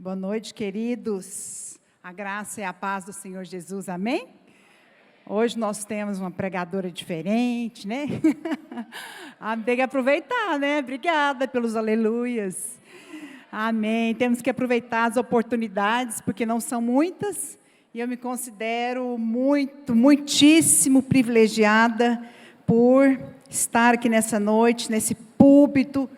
Boa noite, queridos. A graça e a paz do Senhor Jesus, amém? Hoje nós temos uma pregadora diferente, né? Tem que aproveitar, né? Obrigada pelos aleluias. Amém. Temos que aproveitar as oportunidades, porque não são muitas, e eu me considero muitíssimo privilegiada por estar aqui nessa noite, nesse púlpito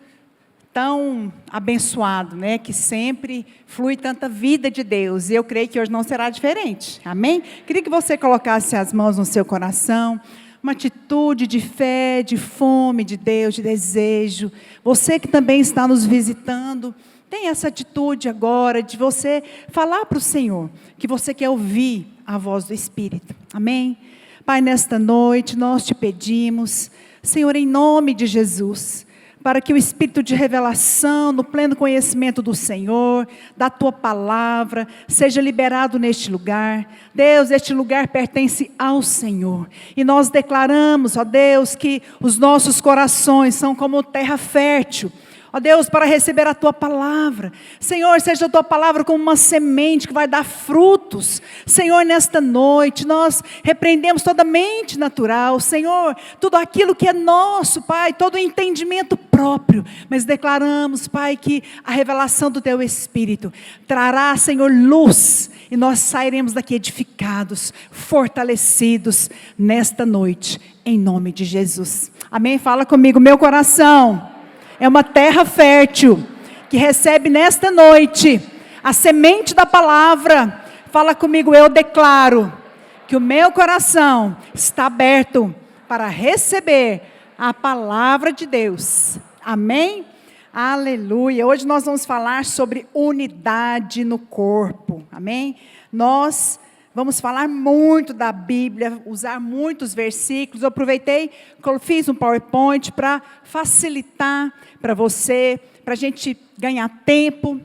tão abençoado, né? Que sempre flui tanta vida de Deus, e eu creio que hoje não será diferente, amém? Queria que você colocasse as mãos no seu coração, uma atitude de fé, de fome de Deus, de desejo. Você que também está nos visitando, tem essa atitude agora de você falar para o Senhor, que você quer ouvir a voz do Espírito, amém? Pai, nesta noite nós te pedimos, Senhor, em nome de Jesus, para que o Espírito de revelação, no pleno conhecimento do Senhor, da Tua palavra, seja liberado neste lugar. Deus, este lugar pertence ao Senhor. E nós declaramos, ó Deus, que os nossos corações são como terra fértil, ó Deus, para receber a Tua palavra. Senhor, seja a Tua palavra como uma semente que vai dar frutos. Senhor, nesta noite, nós repreendemos toda mente natural. Senhor, tudo aquilo que é nosso, Pai, todo o entendimento próprio. Mas declaramos, Pai, que a revelação do Teu Espírito trará, Senhor, luz. E nós sairemos daqui edificados, fortalecidos nesta noite, em nome de Jesus. Amém? Fala comigo, meu coração é uma terra fértil, que recebe nesta noite a semente da palavra. Fala comigo, eu declaro que o meu coração está aberto para receber a palavra de Deus. Amém? Aleluia. Hoje nós vamos falar sobre unidade no corpo. Amém? Nós vamos falar muito da Bíblia, usar muitos versículos. Eu aproveitei, fiz um PowerPoint para facilitar para você, para a gente ganhar tempo.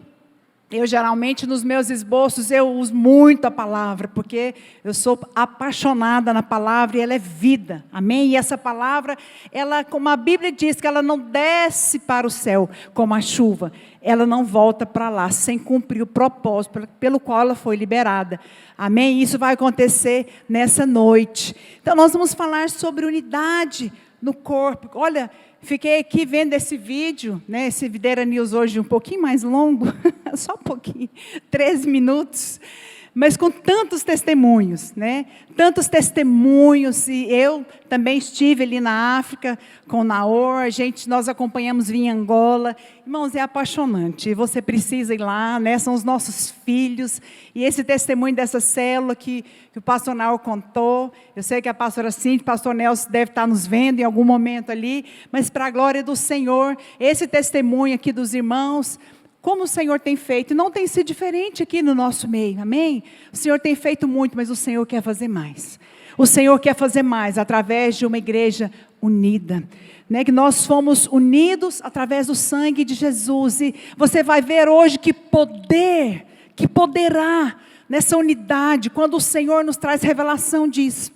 Eu geralmente nos meus esboços eu uso muito a palavra, porque eu sou apaixonada na palavra e ela é vida, amém? E essa palavra, ela, como a Bíblia diz, que ela não desce para o céu como a chuva, ela não volta para lá sem cumprir o propósito pelo qual ela foi liberada, amém? Isso vai acontecer nessa noite. Então nós vamos falar sobre unidade no corpo. Olha, fiquei aqui vendo esse vídeo, né? Esse Videira News hoje um pouquinho mais longo, só um pouquinho, 13 minutos, mas com tantos testemunhos, né? Tantos testemunhos, e eu também estive ali na África com o Naor, nós acompanhamos via Angola. Irmãos, é apaixonante, você precisa ir lá, né? São os nossos filhos, e esse testemunho dessa célula que o pastor Naor contou, eu sei que a pastora Cintia, o pastor Nelson deve estar nos vendo em algum momento ali, mas para a glória do Senhor, esse testemunho aqui dos irmãos, como o Senhor tem feito, não tem sido diferente aqui no nosso meio, amém? O Senhor tem feito muito, mas o Senhor quer fazer mais. O Senhor quer fazer mais através de uma igreja unida, né? Que nós fomos unidos através do sangue de Jesus, e você vai ver hoje que poderá nessa unidade, quando o Senhor nos traz revelação disso.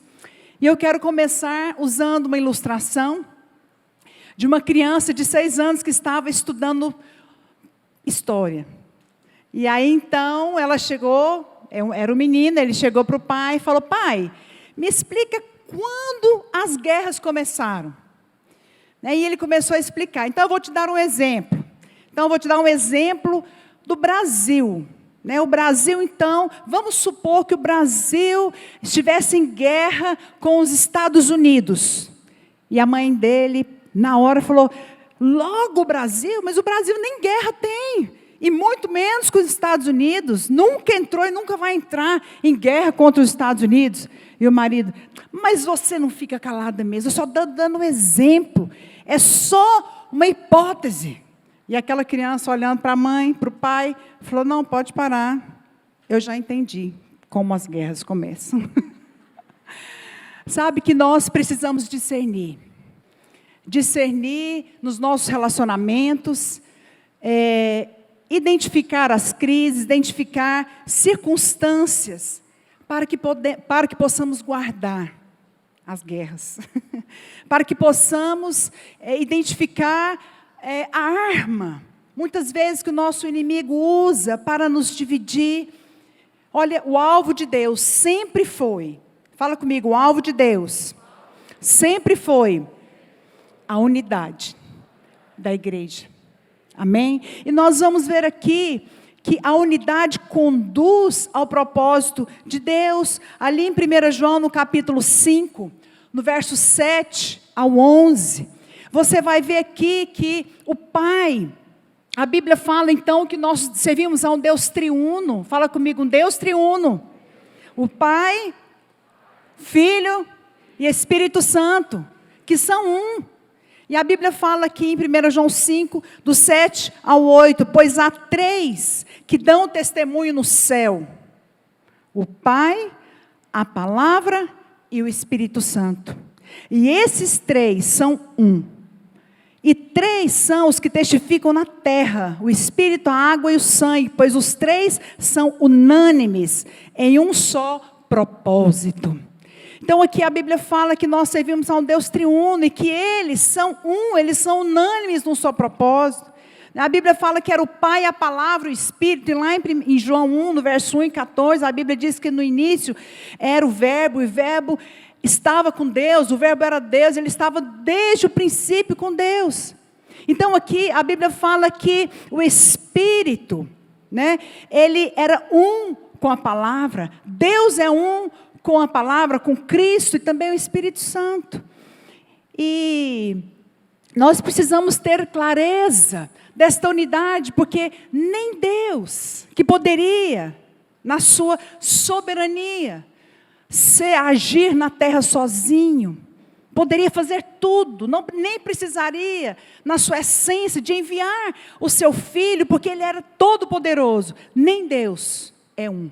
E eu quero começar usando uma ilustração de uma criança de 6 anos que estava estudando história. E aí então ela chegou, era um menino, ele chegou para o pai e falou: pai, me explica quando as guerras começaram. E ele começou a explicar. Então eu vou te dar um exemplo. Do Brasil. O Brasil, então, vamos supor que o Brasil estivesse em guerra com os Estados Unidos. E a mãe dele, na hora, falou: logo o Brasil? Mas o Brasil nem guerra tem, e muito menos com os Estados Unidos, nunca entrou e nunca vai entrar em guerra contra os Estados Unidos. E o marido: mas você não fica calada mesmo, eu só estou dando um exemplo, é só uma hipótese. E aquela criança olhando para a mãe, para o pai, falou: não, pode parar, eu já entendi como as guerras começam. Sabe que nós precisamos discernir nos nossos relacionamentos, identificar as crises, identificar circunstâncias, para que possamos guardar as guerras, para que possamos identificar a arma muitas vezes que o nosso inimigo usa para nos dividir. Olha, o alvo de Deus sempre foi, fala comigo, o alvo de Deus sempre foi a unidade da igreja. Amém? E nós vamos ver aqui que a unidade conduz ao propósito de Deus. Ali em 1 João, no capítulo 5, no verso 7 ao 11, você vai ver aqui que o Pai, a Bíblia fala então que nós servimos a um Deus triuno. Fala comigo, um Deus triuno. O Pai, Filho e Espírito Santo, que são um. E a Bíblia fala aqui em 1 João 5, do 7 ao 8, pois há 3 que dão testemunho no céu: o Pai, a Palavra e o Espírito Santo. E esses 3 são um. E 3 são os que testificam na terra: o Espírito, a água e o sangue, pois os 3 são unânimes em um só propósito. Então aqui a Bíblia fala que nós servimos a um Deus triuno e que eles são um, eles são unânimes num só propósito. A Bíblia fala que era o Pai, a Palavra, o Espírito, e lá em João 1, no verso 1 e 14, a Bíblia diz que no início era o Verbo, e o Verbo estava com Deus, o Verbo era Deus, ele estava desde o princípio com Deus. Então aqui a Bíblia fala que o Espírito, né, ele era um com a Palavra, Deus é um com a Palavra, com Cristo e também o Espírito Santo. E nós precisamos ter clareza desta unidade, porque nem Deus, que poderia, na sua soberania, agir na terra sozinho, poderia fazer tudo, nem precisaria, na sua essência, de enviar o seu Filho, porque Ele era todo poderoso. Nem Deus é um.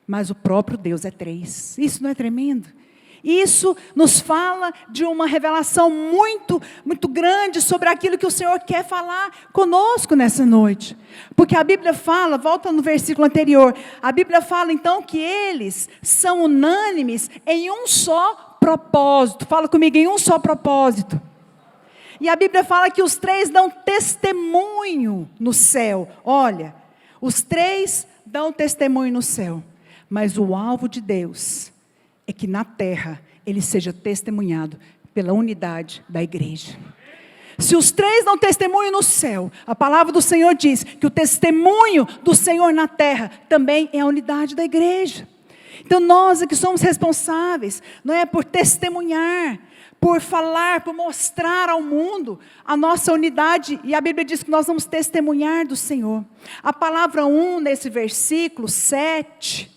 Mas o próprio Deus é 3. Isso não é tremendo? Isso nos fala de uma revelação muito, muito grande sobre aquilo que o Senhor quer falar conosco nessa noite. Porque a Bíblia fala, volta no versículo anterior, a Bíblia fala então que eles são unânimes em um só propósito. Fala comigo, em um só propósito. E a Bíblia fala que os 3 dão testemunho no céu. Olha, os 3 dão testemunho no céu. Mas o alvo de Deus é que na terra ele seja testemunhado pela unidade da igreja. Se os 3 dão testemunho no céu, a palavra do Senhor diz que o testemunho do Senhor na terra também é a unidade da igreja. Então nós é que somos responsáveis, não é por testemunhar, por falar, por mostrar ao mundo a nossa unidade. E a Bíblia diz que nós vamos testemunhar do Senhor. A palavra nesse versículo 7...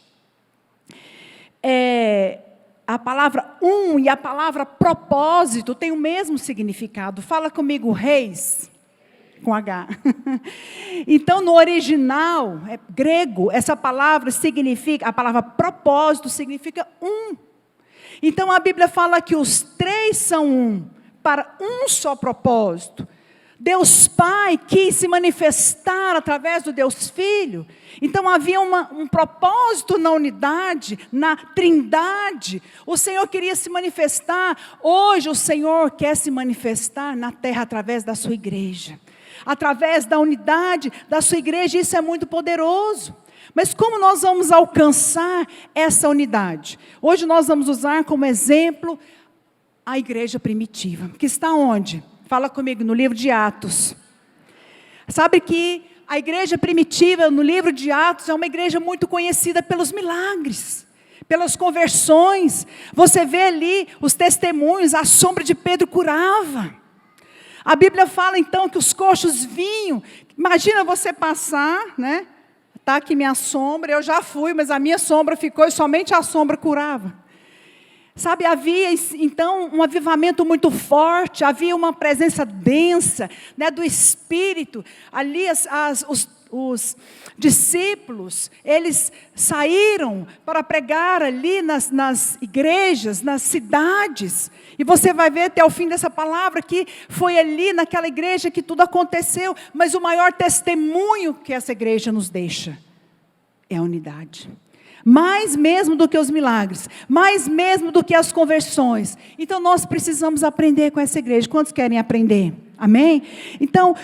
a palavra e a palavra propósito tem o mesmo significado. Fala comigo, reis, com H. Então, no original grego, essa palavra significa, a palavra propósito significa um. Então, a Bíblia fala que os 3 são um, para um só propósito. Deus Pai quis se manifestar através do Deus Filho. Então havia um propósito na unidade, na trindade. O Senhor queria se manifestar. Hoje o Senhor quer se manifestar na terra através da sua igreja. Através da unidade da sua igreja, isso é muito poderoso. Mas como nós vamos alcançar essa unidade? Hoje nós vamos usar como exemplo a igreja primitiva, que está onde? Fala comigo, no livro de Atos. Sabe que a igreja primitiva, no livro de Atos, é uma igreja muito conhecida pelos milagres, pelas conversões. Você vê ali os testemunhos, a sombra de Pedro curava. A Bíblia fala então que os coxos vinham. Imagina você passar, né? Está aqui minha sombra, eu já fui, mas a minha sombra ficou e somente a sombra curava. Sabe, havia então um avivamento muito forte, havia uma presença densa, né, do Espírito. Ali os discípulos, eles saíram para pregar ali nas igrejas, nas cidades. E você vai ver até o fim dessa palavra que foi ali naquela igreja que tudo aconteceu. Mas o maior testemunho que essa igreja nos deixa é a unidade. Mais mesmo do que os milagres, mais mesmo do que as conversões. Então nós precisamos aprender com essa igreja. Quantos querem aprender? Amém? Então,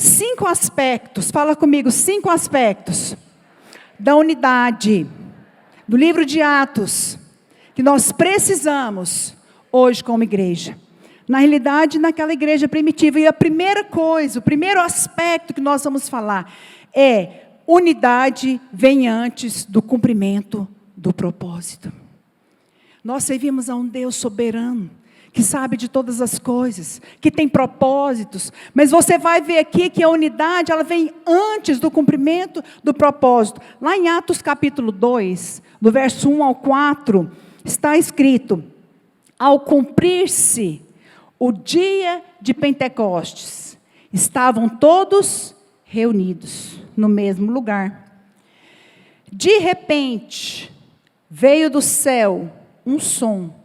5 aspectos, fala comigo, 5 aspectos da unidade do livro de Atos, que nós precisamos hoje como igreja. Na realidade, naquela igreja primitiva. E a primeira coisa, o primeiro aspecto que nós vamos falar é: unidade vem antes do cumprimento do propósito. Nós servimos a um Deus soberano, que sabe de todas as coisas, que tem propósitos. Mas você vai ver aqui que a unidade, ela vem antes do cumprimento do propósito. Lá em Atos capítulo 2, do verso 1 ao 4, está escrito: ao cumprir-se o dia de Pentecostes, estavam todos reunidos no mesmo lugar. De repente, veio do céu um som.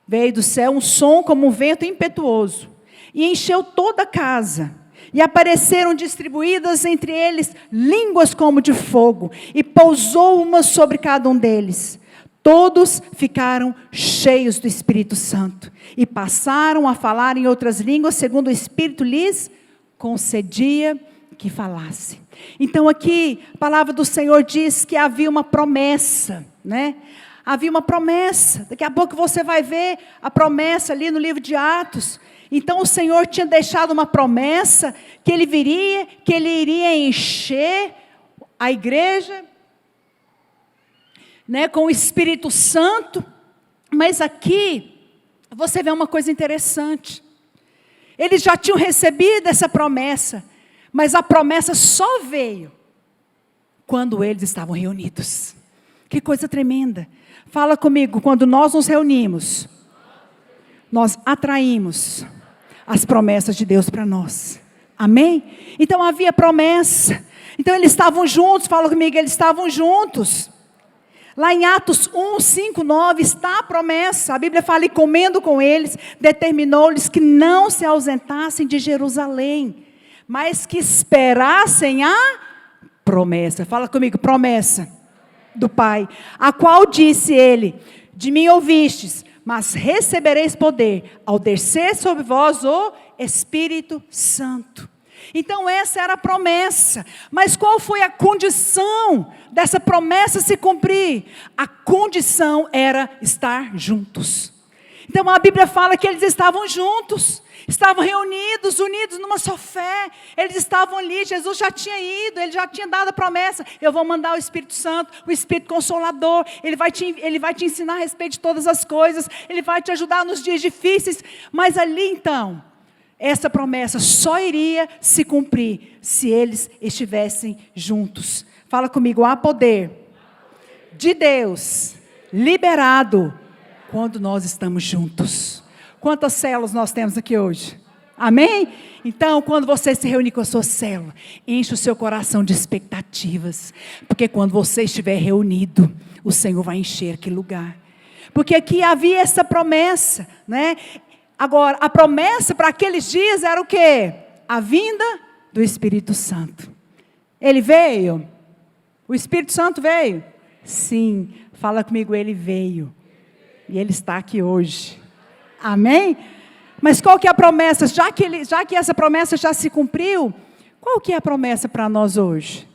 Veio do céu um som como um vento impetuoso, e encheu toda a casa. E apareceram distribuídas entre eles línguas como de fogo, e pousou uma sobre cada um deles. Todos ficaram cheios do Espírito Santo, e passaram a falar em outras línguas, segundo o Espírito lhes concedia que falasse. Então aqui, a palavra do Senhor diz que havia uma promessa, né? Havia uma promessa. Daqui a pouco você vai ver a promessa ali no livro de Atos. Então o Senhor tinha deixado uma promessa, que Ele viria, que Ele iria encher a igreja, né, com o Espírito Santo. Mas aqui, você vê uma coisa interessante. Eles já tinham recebido essa promessa, mas a promessa só veio quando eles estavam reunidos. Que coisa tremenda. Fala comigo, quando nós nos reunimos, nós atraímos as promessas de Deus para nós. Amém? Então havia promessa. Então eles estavam juntos, fala comigo, eles estavam juntos. Lá em Atos 1, 5, 9 está a promessa. A Bíblia fala: e comendo com eles, determinou-lhes que não se ausentassem de Jerusalém, mas que esperassem a promessa. Fala comigo, promessa do Pai, a qual disse Ele: de mim ouvistes, mas recebereis poder ao descer sobre vós o Espírito Santo. Então essa era a promessa. Mas qual foi a condição dessa promessa se cumprir? A condição era estar juntos. Então a Bíblia fala que eles estavam juntos, estavam reunidos, unidos numa só fé. Eles estavam ali, Jesus já tinha ido, Ele já tinha dado a promessa: eu vou mandar o Espírito Santo, o Espírito Consolador, Ele vai te ensinar a respeito de todas as coisas, Ele vai te ajudar nos dias difíceis. Mas ali então, essa promessa só iria se cumprir se eles estivessem juntos. Fala comigo, há poder de Deus liberado quando nós estamos juntos. Quantas células nós temos aqui hoje? Amém? Então, quando você se reunir com a sua célula, enche o seu coração de expectativas, porque quando você estiver reunido, o Senhor vai encher aquele lugar. Porque aqui havia essa promessa, né? Agora, a promessa para aqueles dias era o quê? A vinda do Espírito Santo. Ele veio? O Espírito Santo veio? Sim, fala comigo, Ele veio. E Ele está aqui hoje. Amém? Mas qual que é a promessa? Já que essa promessa já se cumpriu, qual que é a promessa para nós hoje?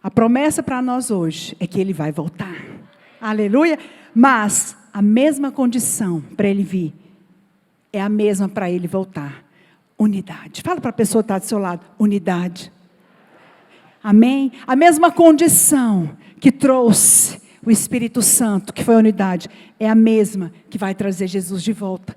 A promessa para nós hoje é que Ele vai voltar. Aleluia. Mas a mesma condição para Ele vir é a mesma para Ele voltar. Unidade. Fala para a pessoa que está do seu lado. Unidade. Amém? A mesma condição que trouxe o Espírito Santo, que foi a unidade, é a mesma que vai trazer Jesus de volta.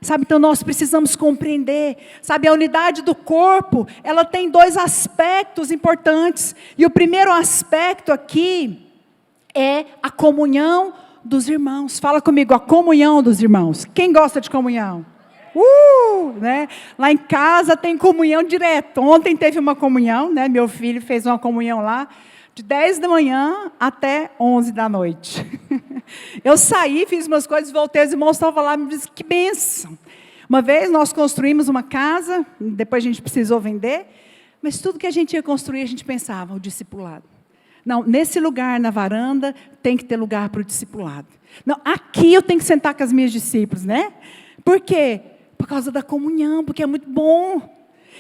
Sabe, então nós precisamos compreender, sabe, a unidade do corpo, ela tem 2 aspectos importantes. E o primeiro aspecto aqui é a comunhão dos irmãos. Fala comigo, a comunhão dos irmãos. Quem gosta de comunhão? Né? Lá em casa tem comunhão direto. Ontem teve uma comunhão, né? Meu filho fez uma comunhão lá, de 10 da manhã até 11 da noite. Eu saí, fiz umas coisas, voltei, os irmãos estavam lá, me disseram, que bênção. Uma vez nós construímos uma casa, depois a gente precisou vender, mas tudo que a gente ia construir, a gente pensava, o discipulado. Não, nesse lugar, na varanda, tem que ter lugar para o discipulado. Não, aqui eu tenho que sentar com as minhas discípulas, né? Por quê? Por causa da comunhão, porque é muito bom.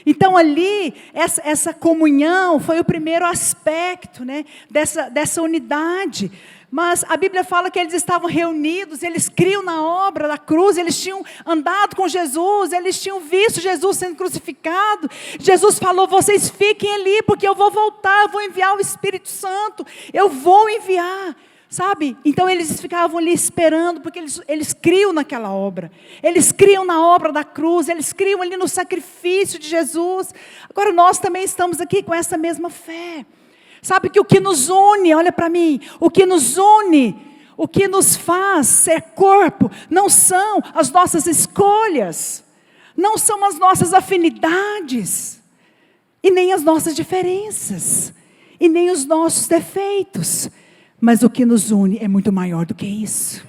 Então ali, essa comunhão foi o primeiro aspecto, né, dessa unidade. Mas a Bíblia fala que eles estavam reunidos, eles criam na obra da cruz, eles tinham andado com Jesus, eles tinham visto Jesus sendo crucificado. Jesus falou: vocês fiquem ali, porque eu vou voltar, eu vou enviar o Espírito Santo, eu vou enviar. Sabe? Então eles ficavam ali esperando, porque eles criam naquela obra. Eles criam na obra da cruz, eles criam ali no sacrifício de Jesus. Agora nós também estamos aqui com essa mesma fé. Sabe que o que nos une, olha para mim, o que nos une, o que nos faz ser corpo, não são as nossas escolhas, não são as nossas afinidades, e nem as nossas diferenças, e nem os nossos defeitos. Mas o que nos une é muito maior do que isso.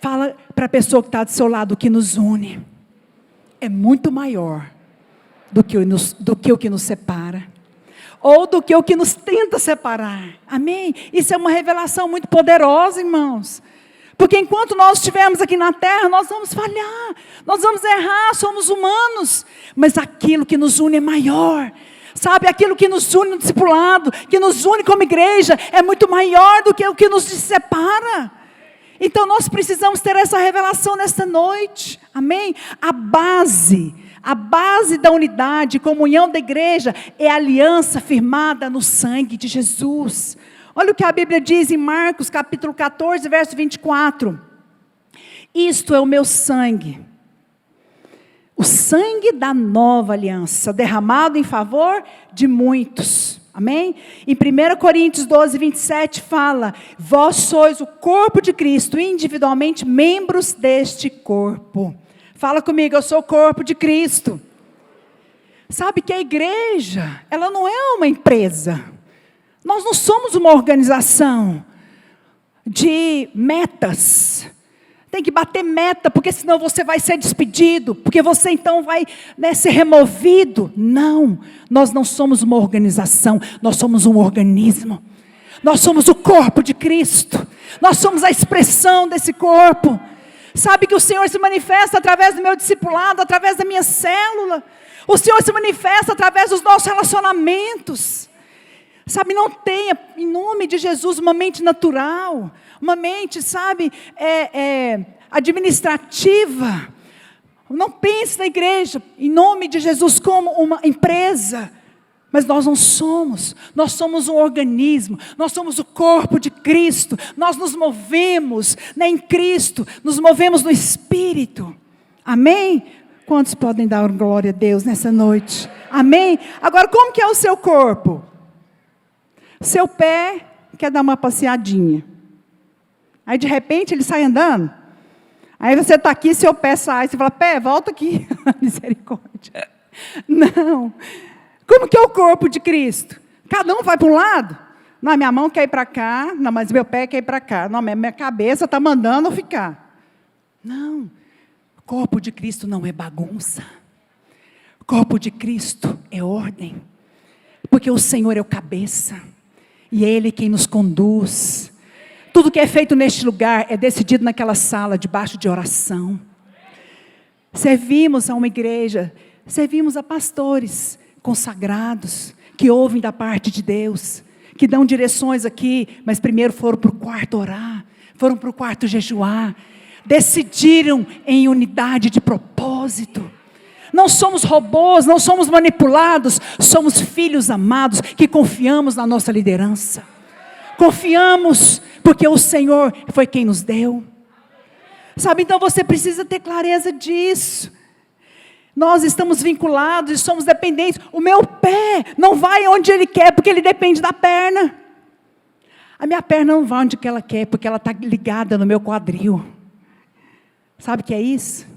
Fala para a pessoa que está do seu lado: o que nos une é muito maior do que o que nos separa, ou do que o que nos tenta separar. Amém? Isso é uma revelação muito poderosa, irmãos. Porque enquanto nós estivermos aqui na terra, nós vamos falhar, nós vamos errar, somos humanos. Mas aquilo que nos une é maior. Sabe, aquilo que nos une no discipulado, que nos une como igreja, é muito maior do que o que nos separa. Então nós precisamos ter essa revelação nesta noite. Amém? A base da unidade, comunhão da igreja, é a aliança firmada no sangue de Jesus. Olha o que a Bíblia diz em Marcos capítulo 14, verso 24. Isto é o meu sangue, o sangue da nova aliança, derramado em favor de muitos. Amém? Em 1 Coríntios 12, 27 fala: vós sois o corpo de Cristo, individualmente membros deste corpo. Fala comigo: eu sou o corpo de Cristo. Sabe que a igreja, ela não é uma empresa. Nós não somos uma organização de metas. Tem que bater meta, porque senão você vai ser despedido, porque você então vai, né, ser removido. Não, nós não somos uma organização, nós somos um organismo. Nós somos o corpo de Cristo, nós somos a expressão desse corpo. Sabe que o Senhor se manifesta através do meu discipulado, através da minha célula. O Senhor se manifesta através dos nossos relacionamentos. Sabe, não tenha, em nome de Jesus, uma mente natural, uma mente, sabe, administrativa. Não pense na igreja, em nome de Jesus, como uma empresa. Mas nós não somos, nós somos um organismo, nós somos o corpo de Cristo. Nós nos movemos, né, em Cristo, nos movemos no Espírito. Amém? Quantos podem dar glória a Deus nessa noite? Amém? Agora, como que é o seu corpo? Seu pé quer dar uma passeadinha. Aí de repente ele sai andando. Aí você está aqui, seu pé sai. Você fala: pé, volta aqui. Misericórdia. Não. Como que é o corpo de Cristo? Cada um vai para um lado. Não, minha mão quer ir para cá. Não, mas meu pé quer ir para cá. Não, minha cabeça está mandando eu ficar. Não. O corpo de Cristo não é bagunça. O corpo de Cristo é ordem. Porque o Senhor é o cabeça. E é Ele quem nos conduz. Tudo que é feito neste lugar é decidido naquela sala, debaixo de oração. Servimos a uma igreja, servimos a pastores consagrados, que ouvem da parte de Deus, que dão direções aqui, mas primeiro foram para o quarto orar, foram para o quarto jejuar, decidiram em unidade de propósito. Não somos robôs, não somos manipulados, somos filhos amados que confiamos na nossa liderança. Confiamos porque o Senhor foi quem nos deu. Sabe, então você precisa ter clareza disso. Nós estamos vinculados e somos dependentes. O meu pé não vai onde ele quer, porque ele depende da perna. A minha perna não vai onde ela quer, porque ela está ligada no meu quadril. Sabe o que é isso?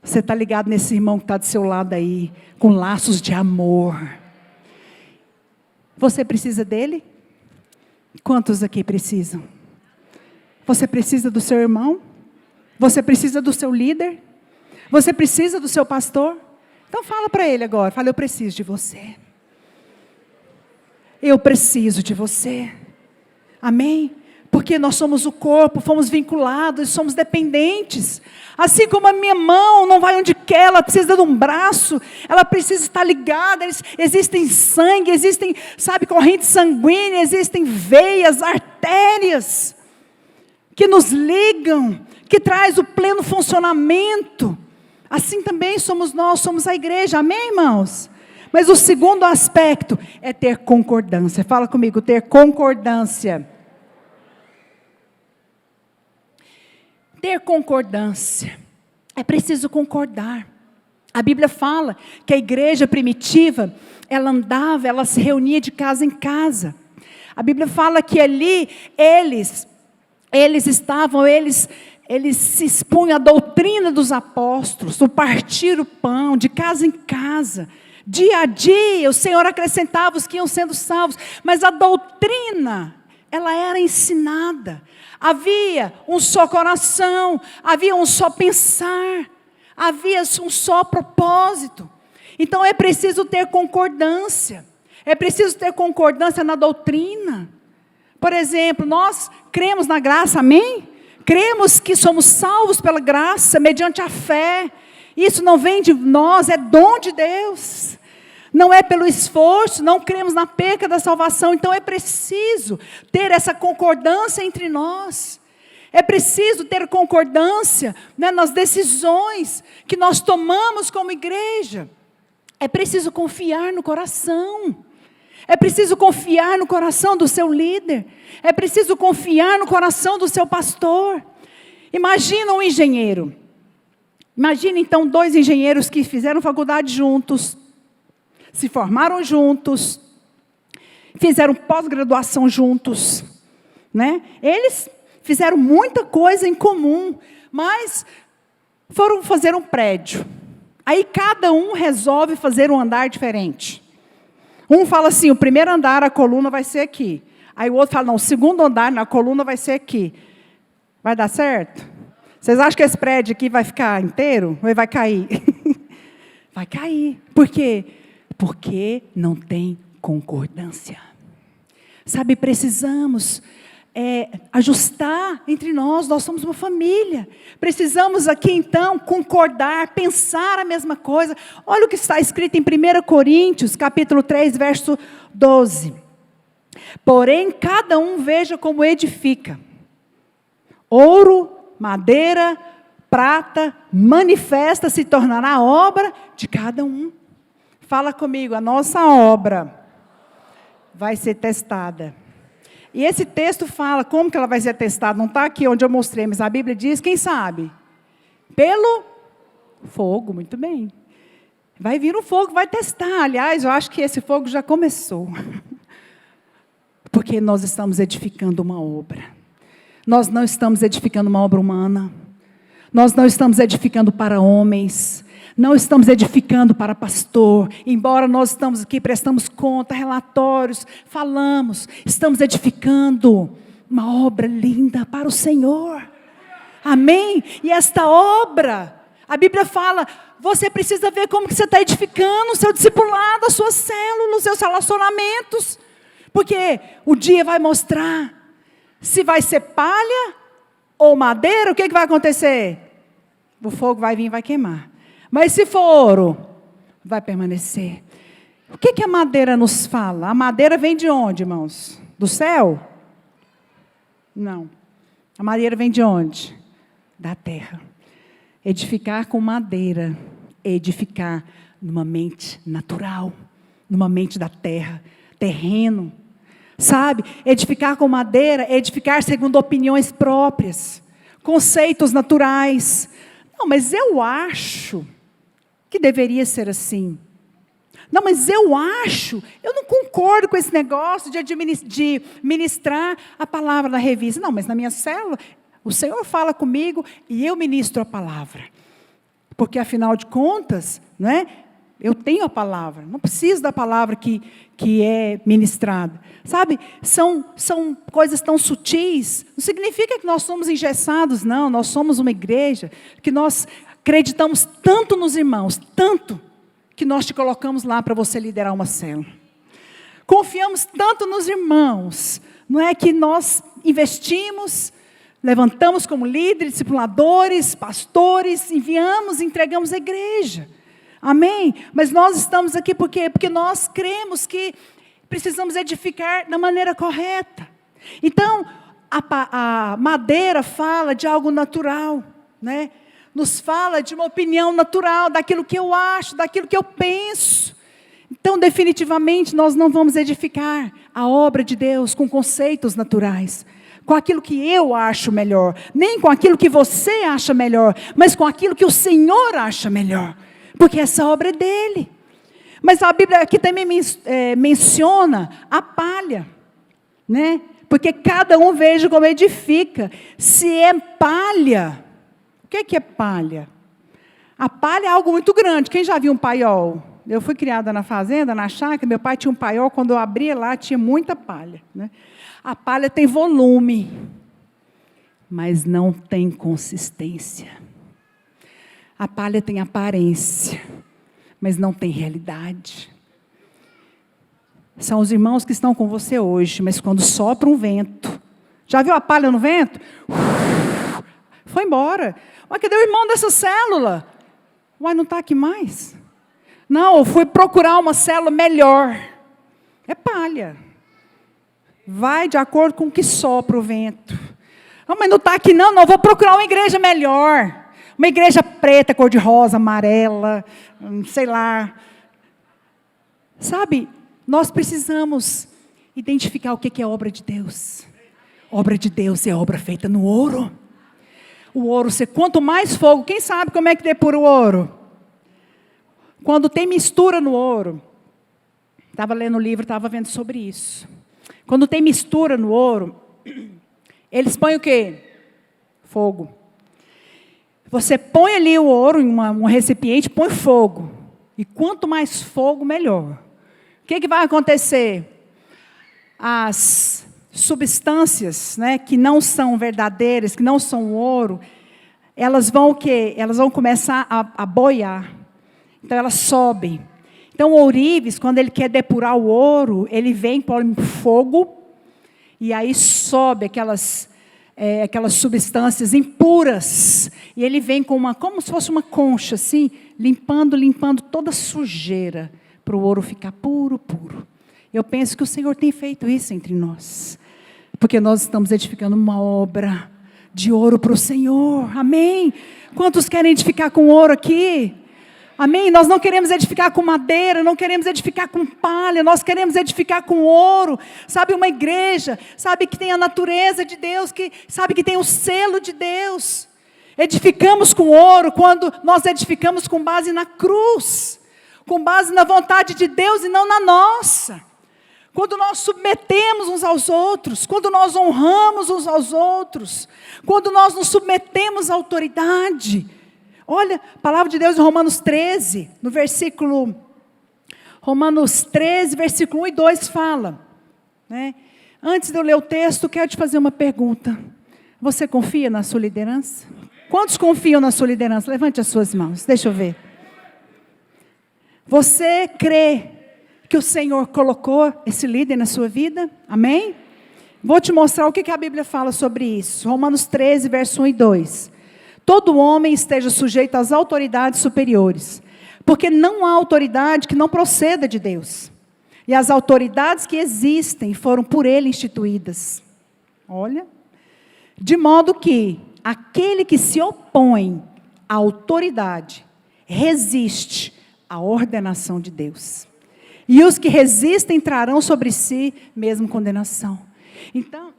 Você está ligado nesse irmão que está do seu lado aí, com laços de amor. Você precisa dele? Quantos aqui precisam? Você precisa do seu irmão? Você precisa do seu líder? Você precisa do seu pastor? Então fala para ele agora. Fala: eu preciso de você. Eu preciso de você. Amém? Porque nós somos o corpo, fomos vinculados, somos dependentes. Assim como a minha mão não vai onde quer, ela precisa de um braço, ela precisa estar ligada, existem sangue, existem, correntes sanguíneas, existem veias, artérias, que nos ligam, que traz o pleno funcionamento. Assim também somos nós, somos a igreja, amém, irmãos? Mas o segundo aspecto é ter concordância. Fala comigo, ter concordância. Ter concordância. É preciso concordar. A Bíblia fala que a igreja primitiva, ela se reunia de casa em casa. A Bíblia fala que ali eles se expunham à doutrina dos apóstolos, o partir o pão, de casa em casa. Dia a dia, o Senhor acrescentava os que iam sendo salvos. Mas a doutrina, ela era ensinada. Havia um só coração, havia um só pensar, havia um só propósito. Então é preciso ter concordância. É preciso ter concordância na doutrina. Por exemplo, nós cremos na graça, amém? Cremos que somos salvos pela graça, mediante a fé. Isso não vem de nós, é dom de Deus. Não é pelo esforço, não cremos na perca da salvação. Então é preciso ter essa concordância entre nós. É preciso ter concordância, nas decisões que nós tomamos como igreja. É preciso confiar no coração. É preciso confiar no coração do seu líder. É preciso confiar no coração do seu pastor. Imagina um engenheiro. Imagina então 2 engenheiros que fizeram faculdade juntos, se formaram juntos, fizeram pós-graduação juntos, Eles fizeram muita coisa em comum, mas foram fazer um prédio. Aí cada um resolve fazer um andar diferente. Um fala assim, o primeiro andar, a coluna vai ser aqui. Aí o outro fala, não, o segundo andar, a coluna vai ser aqui. Vai dar certo? Vocês acham que esse prédio aqui vai ficar inteiro? Ou vai cair? Vai cair. Por quê? Porque não tem concordância. Precisamos ajustar entre nós somos uma família. Precisamos aqui então concordar, pensar a mesma coisa. Olha o que está escrito em 1 Coríntios, capítulo 3, verso 12. Porém, cada um veja como edifica. Ouro, madeira, prata, manifesta se tornará a obra de cada um. Fala comigo, a nossa obra vai ser testada. E esse texto fala como que ela vai ser testada. Não está aqui onde eu mostrei, mas a Bíblia diz, quem sabe? Pelo fogo, muito bem. Vai vir um fogo, vai testar. Aliás, eu acho que esse fogo já começou. Porque nós estamos edificando uma obra. Nós não estamos edificando uma obra humana. Nós não estamos edificando para homens. Não estamos edificando para pastor, embora nós estamos aqui, prestamos conta, relatórios, falamos, estamos edificando uma obra linda para o Senhor, amém? E esta obra, a Bíblia fala, você precisa ver como que você está edificando o seu discipulado, as suas células, os seus relacionamentos, porque o dia vai mostrar, se vai ser palha ou madeira, o que vai acontecer? O fogo vai vir e vai queimar. Mas se for ouro, vai permanecer. O que a madeira nos fala? A madeira vem de onde, irmãos? Do céu? Não. A madeira vem de onde? Da terra. Edificar com madeira é edificar numa mente natural, numa mente da terra, terreno. Edificar com madeira é edificar segundo opiniões próprias, conceitos naturais. Não, mas eu acho que deveria ser assim. Não, mas eu não concordo com esse negócio de ministrar a palavra na revista. Não, mas na minha célula, o Senhor fala comigo e eu ministro a palavra. Porque, afinal de contas, eu tenho a palavra, não preciso da palavra que é ministrada. São coisas tão sutis. Não significa que nós somos engessados, não. Nós somos uma igreja que nós acreditamos tanto nos irmãos, tanto, que nós te colocamos lá para você liderar uma célula. Confiamos tanto nos irmãos, não é que nós investimos, levantamos como líderes, discipuladores, pastores, enviamos, entregamos à igreja. Amém? Mas nós estamos aqui por quê? Porque nós cremos que precisamos edificar da maneira correta. Então, a madeira fala de algo natural, né? Nos fala de uma opinião natural, daquilo que eu acho, daquilo que eu penso. Então, definitivamente, nós não vamos edificar a obra de Deus com conceitos naturais, com aquilo que eu acho melhor, nem com aquilo que você acha melhor, mas com aquilo que o Senhor acha melhor, porque essa obra é dele. Mas a Bíblia aqui também menciona a palha, né? Porque cada um veja como edifica. Se é palha, o que é palha? A palha é algo muito grande. Quem já viu um paiol? Eu fui criada na fazenda, na chácara, meu pai tinha um paiol, quando eu abria lá, tinha muita palha, né? A palha tem volume, mas não tem consistência. A palha tem aparência, mas não tem realidade. São os irmãos que estão com você hoje, mas quando sopra um vento, já viu a palha no vento? Foi embora. Mas cadê o irmão dessa célula? Uai, não está aqui mais? Não, eu fui procurar uma célula melhor. É palha. Vai de acordo com o que sopra o vento. Não, mas não está aqui não, vou procurar uma igreja melhor. Uma igreja preta, cor-de-rosa, amarela, sei lá. Sabe, nós precisamos identificar o que é obra de Deus. Obra de Deus é obra feita no ouro. O ouro, quanto mais fogo, quem sabe como é que depura o ouro? Quando tem mistura no ouro. Estava lendo o livro, estava vendo sobre isso. Quando tem mistura no ouro, eles põem o quê? Fogo. Você põe ali o ouro em um recipiente, põe fogo. E quanto mais fogo, melhor. O que vai acontecer? As substâncias, né, que não são verdadeiras, que não são ouro, elas vão o quê? Elas vão começar a boiar. Então elas sobem. Então o ourives, quando ele quer depurar o ouro, ele vem, põe fogo, e aí sobe aquelas substâncias impuras, e ele vem com como se fosse uma concha, assim, limpando toda a sujeira, para o ouro ficar puro. Eu penso que o Senhor tem feito isso entre nós, porque nós estamos edificando uma obra de ouro para o Senhor, amém? Quantos querem edificar com ouro aqui? Amém? Nós não queremos edificar com madeira, não queremos edificar com palha, nós queremos edificar com ouro. Sabe, uma igreja, sabe, que tem a natureza de Deus, que sabe que tem o selo de Deus. Edificamos com ouro quando nós edificamos com base na cruz, com base na vontade de Deus e não na nossa. Quando nós submetemos uns aos outros, quando nós honramos uns aos outros, quando nós nos submetemos à autoridade. Olha, a palavra de Deus em Romanos 13, Romanos 13, versículo 1 e 2 fala, né? Antes de eu ler o texto, quero te fazer uma pergunta. Você confia na sua liderança? Quantos confiam na sua liderança? Levante as suas mãos, deixa eu ver. Você crê que o Senhor colocou esse líder na sua vida? Amém? Vou te mostrar o que a Bíblia fala sobre isso. Romanos 13, verso 1 e 2. Todo homem esteja sujeito às autoridades superiores, porque não há autoridade que não proceda de Deus. E as autoridades que existem foram por Ele instituídas. Olha, de modo que aquele que se opõe à autoridade resiste à ordenação de Deus. E os que resistem trarão sobre si mesmo condenação. Então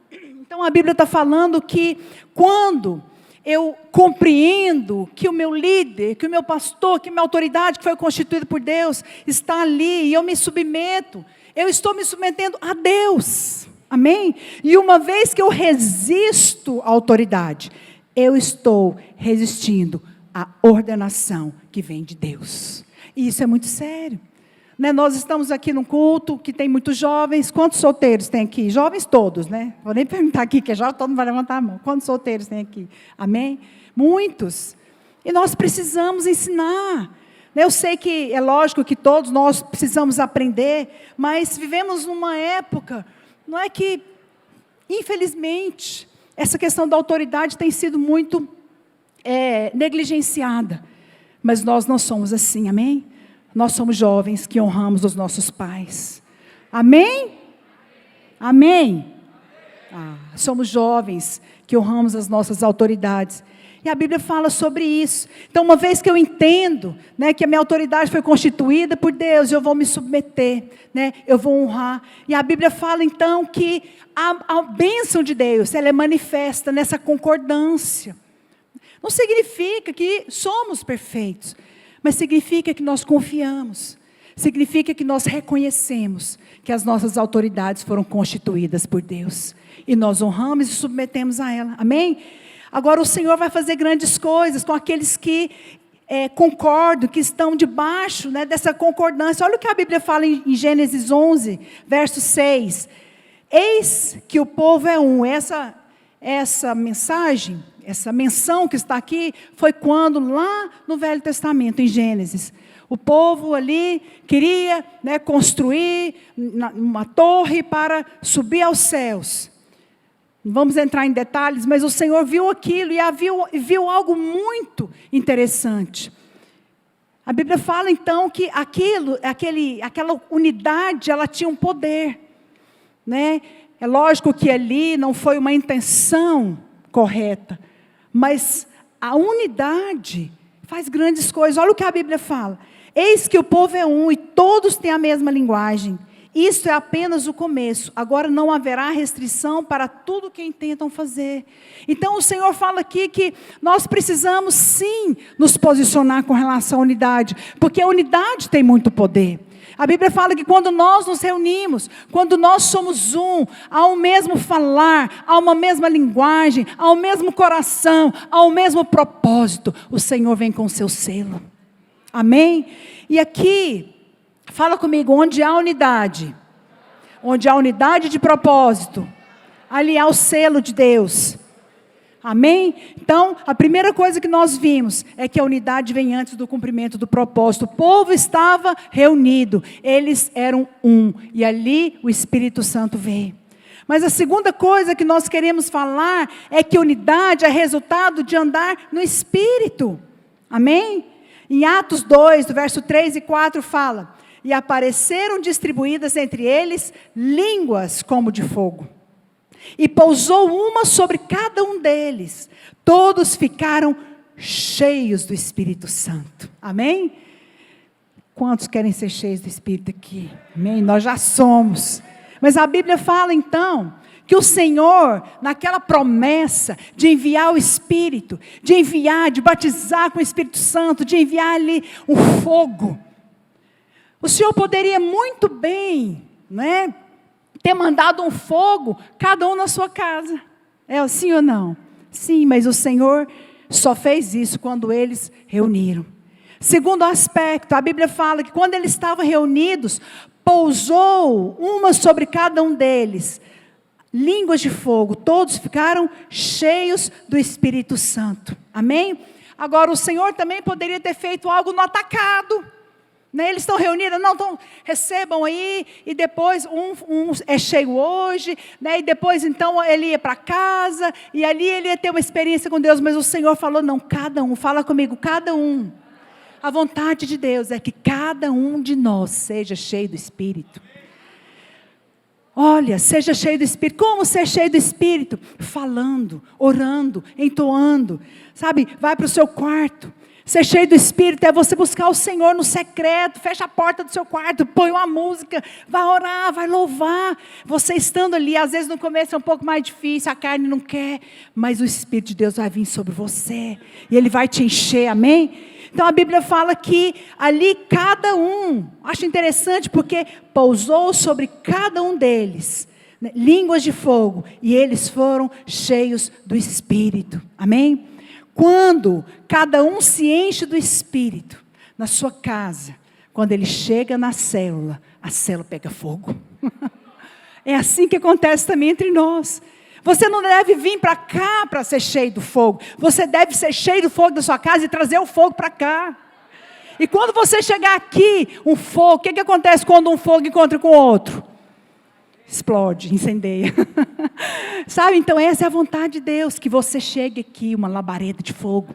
a Bíblia está falando que quando eu compreendo que o meu líder, que o meu pastor, que a minha autoridade que foi constituída por Deus está ali e eu me submeto, eu estou me submetendo a Deus, amém? E uma vez que eu resisto à autoridade, eu estou resistindo à ordenação que vem de Deus. E isso é muito sério. Né? Nós estamos aqui num culto que tem muitos jovens. Quantos solteiros tem aqui? Jovens todos, né? Vou nem perguntar aqui, que é jovem, todo mundo vai levantar a mão. Quantos solteiros tem aqui? Amém? Muitos. E nós precisamos ensinar. Eu sei que é lógico que todos nós precisamos aprender, mas vivemos numa época, não é que infelizmente, essa questão da autoridade tem sido muito negligenciada. Mas nós não somos assim, amém? Nós somos jovens que honramos os nossos pais. Amém? Amém? Somos jovens que honramos as nossas autoridades. E a Bíblia fala sobre isso. Então, uma vez que eu entendo, né, que a minha autoridade foi constituída por Deus, eu vou me submeter, né, eu vou honrar. E a Bíblia fala, então, que a bênção de Deus, ela é manifesta nessa concordância. Não significa que somos perfeitos, mas significa que nós confiamos. Significa que nós reconhecemos que as nossas autoridades foram constituídas por Deus. E nós honramos e submetemos a ela. Amém? Agora o Senhor vai fazer grandes coisas com aqueles que concordam, que estão debaixo, né, dessa concordância. Olha o que a Bíblia fala em Gênesis 11, verso 6. Eis que o povo é um. Essa mensagem, essa menção que está aqui, foi quando lá no Velho Testamento, em Gênesis, o povo ali queria, né, construir uma torre para subir aos céus. Não vamos entrar em detalhes, mas o Senhor viu aquilo e viu algo muito interessante. A Bíblia fala então que aquela unidade, ela tinha um poder, né? É lógico que ali não foi uma intenção correta, mas a unidade faz grandes coisas. Olha o que a Bíblia fala. Eis que o povo é um e todos têm a mesma linguagem. Isto é apenas o começo. Agora não haverá restrição para tudo que intentam fazer. Então o Senhor fala aqui que nós precisamos sim nos posicionar com relação à unidade, porque a unidade tem muito poder. A Bíblia fala que quando nós nos reunimos, quando nós somos um, há um mesmo falar, há uma mesma linguagem, há o mesmo coração, há o mesmo propósito, o Senhor vem com o seu selo. Amém? E aqui, fala comigo, onde há unidade de propósito, ali há o selo de Deus. Amém? Então, a primeira coisa que nós vimos é que a unidade vem antes do cumprimento do propósito. O povo estava reunido, eles eram um, e ali o Espírito Santo veio. Mas a segunda coisa que nós queremos falar é que unidade é resultado de andar no Espírito. Amém? Em Atos 2, do verso 3 e 4 fala: e apareceram distribuídas entre eles línguas como de fogo. E pousou uma sobre cada um deles. Todos ficaram cheios do Espírito Santo. Amém? Quantos querem ser cheios do Espírito aqui? Amém? Nós já somos. Mas a Bíblia fala então que o Senhor, naquela promessa de enviar o Espírito, de batizar com o Espírito Santo, de enviar ali um fogo, o Senhor poderia muito bem, né, ter mandado um fogo, cada um na sua casa. É assim ou não? Sim, mas o Senhor só fez isso quando eles reuniram. Segundo aspecto, a Bíblia fala que quando eles estavam reunidos, pousou uma sobre cada um deles, línguas de fogo, todos ficaram cheios do Espírito Santo. Amém? Agora o Senhor também poderia ter feito algo no atacado. Eles estão reunidos, não, recebam aí, e depois um é cheio hoje, né, e depois então ele ia para casa, e ali ele ia ter uma experiência com Deus, mas o Senhor falou, não, cada um, fala comigo, cada um. A vontade de Deus é que cada um de nós seja cheio do Espírito. Olha, seja cheio do Espírito. Como ser cheio do Espírito? Falando, orando, entoando, sabe, vai para o seu quarto. Ser cheio do Espírito é você buscar o Senhor no secreto, fecha a porta do seu quarto, põe uma música, vai orar, vai louvar. Você estando ali, às vezes no começo é um pouco mais difícil, a carne não quer, mas o Espírito de Deus vai vir sobre você, e Ele vai te encher, amém? Então a Bíblia fala que ali cada um, acho interessante porque pousou sobre cada um deles, né, línguas de fogo, e eles foram cheios do Espírito, amém? Quando cada um se enche do Espírito, na sua casa, quando ele chega na célula, a célula pega fogo. É assim que acontece também entre nós. Você não deve vir para cá para ser cheio do fogo. Você deve ser cheio do fogo da sua casa e trazer o fogo para cá. E quando você chegar aqui, um fogo, o que acontece quando um fogo encontra com o outro? explode, incendeia. Sabe, então essa é a vontade de Deus, que você chegue aqui, uma labareda de fogo.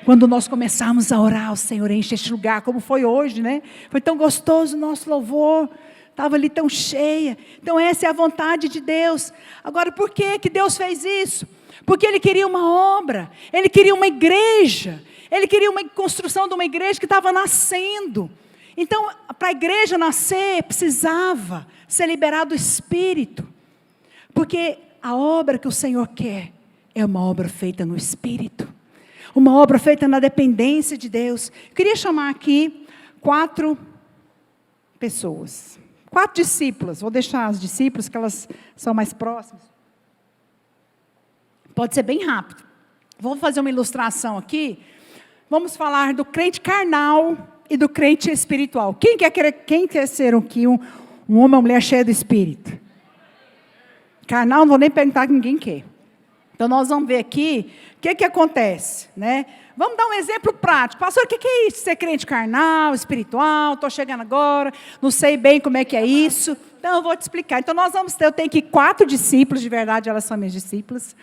Quando nós começarmos a orar, o Senhor enche este lugar, como foi hoje, né? Foi tão gostoso o nosso louvor, estava ali tão cheia. Então essa é a vontade de Deus. Agora, por que Deus fez isso? Porque Ele queria uma obra, Ele queria uma igreja, Ele queria uma construção de uma igreja que estava nascendo. Então, para a igreja nascer, precisava ser liberado o Espírito. Porque a obra que o Senhor quer é uma obra feita no Espírito. Uma obra feita na dependência de Deus. Eu queria chamar aqui 4 pessoas. 4 discípulas. Vou deixar as discípulas, que elas são mais próximas. Pode ser bem rápido. Vamos fazer uma ilustração aqui. Vamos falar do crente carnal e do crente espiritual. Quem quer ser aqui um homem ou uma mulher cheia do Espírito? Carnal, não vou nem perguntar que ninguém quer. Então, nós vamos ver aqui o que acontece, né? Vamos dar um exemplo prático. Pastor, o que é isso? Ser crente carnal, espiritual? Estou chegando agora, não sei bem como é que é isso. Então, eu vou te explicar. Então, eu tenho aqui 4 discípulos, de verdade, elas são minhas discípulas.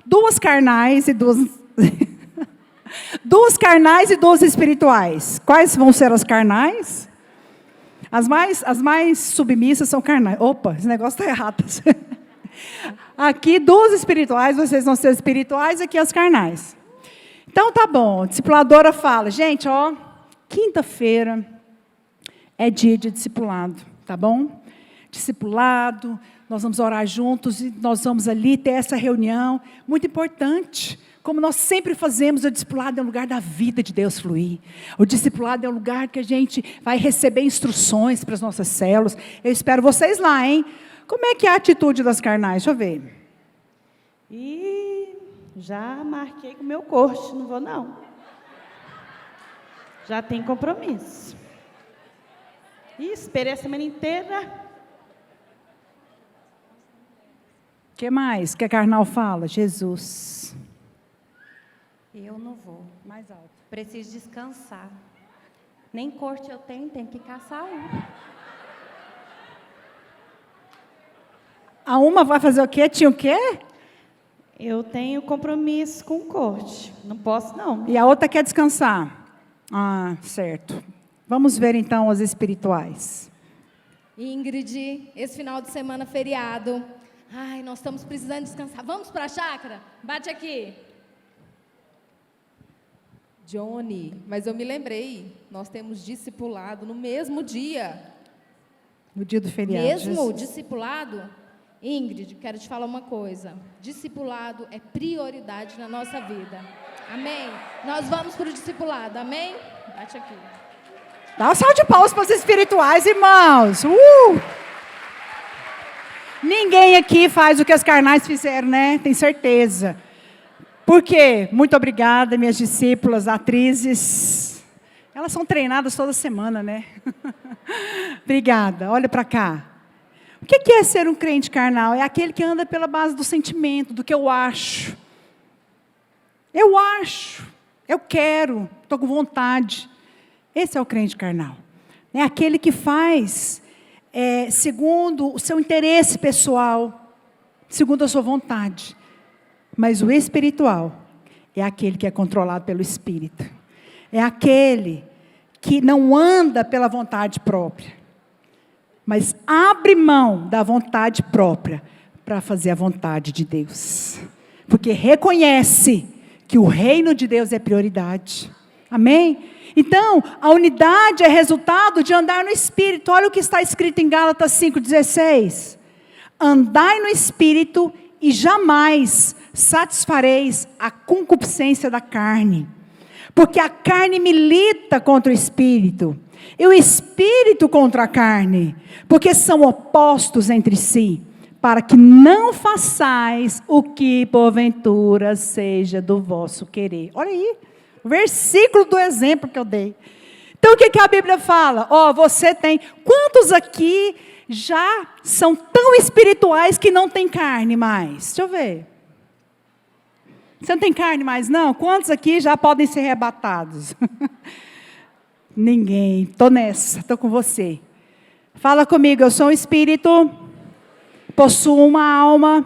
2 carnais e 2... 2 carnais e 2 espirituais. Quais vão ser as carnais? As mais submissas são carnais. Opa, esse negócio está errado. Aqui 2 espirituais, vocês vão ser espirituais, aqui as carnais. Então tá bom, a discipuladora fala, gente, ó, quinta-feira é dia de discipulado, tá bom? Discipulado, nós vamos orar juntos e nós vamos ali ter essa reunião, muito importante. Como nós sempre fazemos, o discipulado é um lugar da vida de Deus fluir. O discipulado é um lugar que a gente vai receber instruções para as nossas células. Eu espero vocês lá, hein? Como é que é a atitude das carnais? Deixa eu ver. E já marquei com o meu corte, não vou não. Já tem compromisso. E esperei a semana inteira. O que mais que a carnal fala? Jesus. Eu não vou. Mais alto. Preciso descansar. Nem corte eu tenho que caçar um. A uma vai fazer o quê? Tinha o quê? Eu tenho compromisso com o corte. Não posso, não. E a outra quer descansar. Ah, certo. Vamos ver então as espirituais. Ingrid, esse final de semana feriado. Ai, nós estamos precisando descansar. Vamos para a chácara? Bate aqui. Johnny, mas eu me lembrei, nós temos discipulado no mesmo dia. No dia do feriado. Mesmo Jesus. discipulado? Ingrid, quero te falar uma coisa. Discipulado é prioridade na nossa vida. Amém? Nós vamos para o discipulado, amém? Bate aqui. Dá um salve de palmas para os espirituais, irmãos. Ninguém aqui faz o que as carnais fizeram, né? Tem certeza. Por quê? Muito obrigada, minhas discípulas, atrizes. Elas são treinadas toda semana, né? Obrigada. Olha para cá. O que é ser um crente carnal? É aquele que anda pela base do sentimento, do que eu acho. Eu acho. Eu quero. Estou com vontade. Esse é o crente carnal. É aquele que faz segundo o seu interesse pessoal, segundo a sua vontade. Mas o espiritual é aquele que é controlado pelo Espírito. É aquele que não anda pela vontade própria, mas abre mão da vontade própria para fazer a vontade de Deus. Porque reconhece que o reino de Deus é prioridade. Amém? Então, a unidade é resultado de andar no Espírito. Olha o que está escrito em Gálatas 5,16. Andai no Espírito e jamais satisfareis a concupiscência da carne. Porque a carne milita contra o Espírito, e o Espírito contra a carne, porque são opostos entre si, para que não façais o que porventura seja do vosso querer. Olha aí, o versículo do exemplo que eu dei. Então o que a Bíblia fala? Você tem, quantos aqui já são tão espirituais que não tem carne mais? Deixa eu ver. Você não tem carne mais, não? Quantos aqui já podem ser arrebatados? Ninguém. Estou nessa, estou com você. Fala comigo, eu sou um espírito possuo uma alma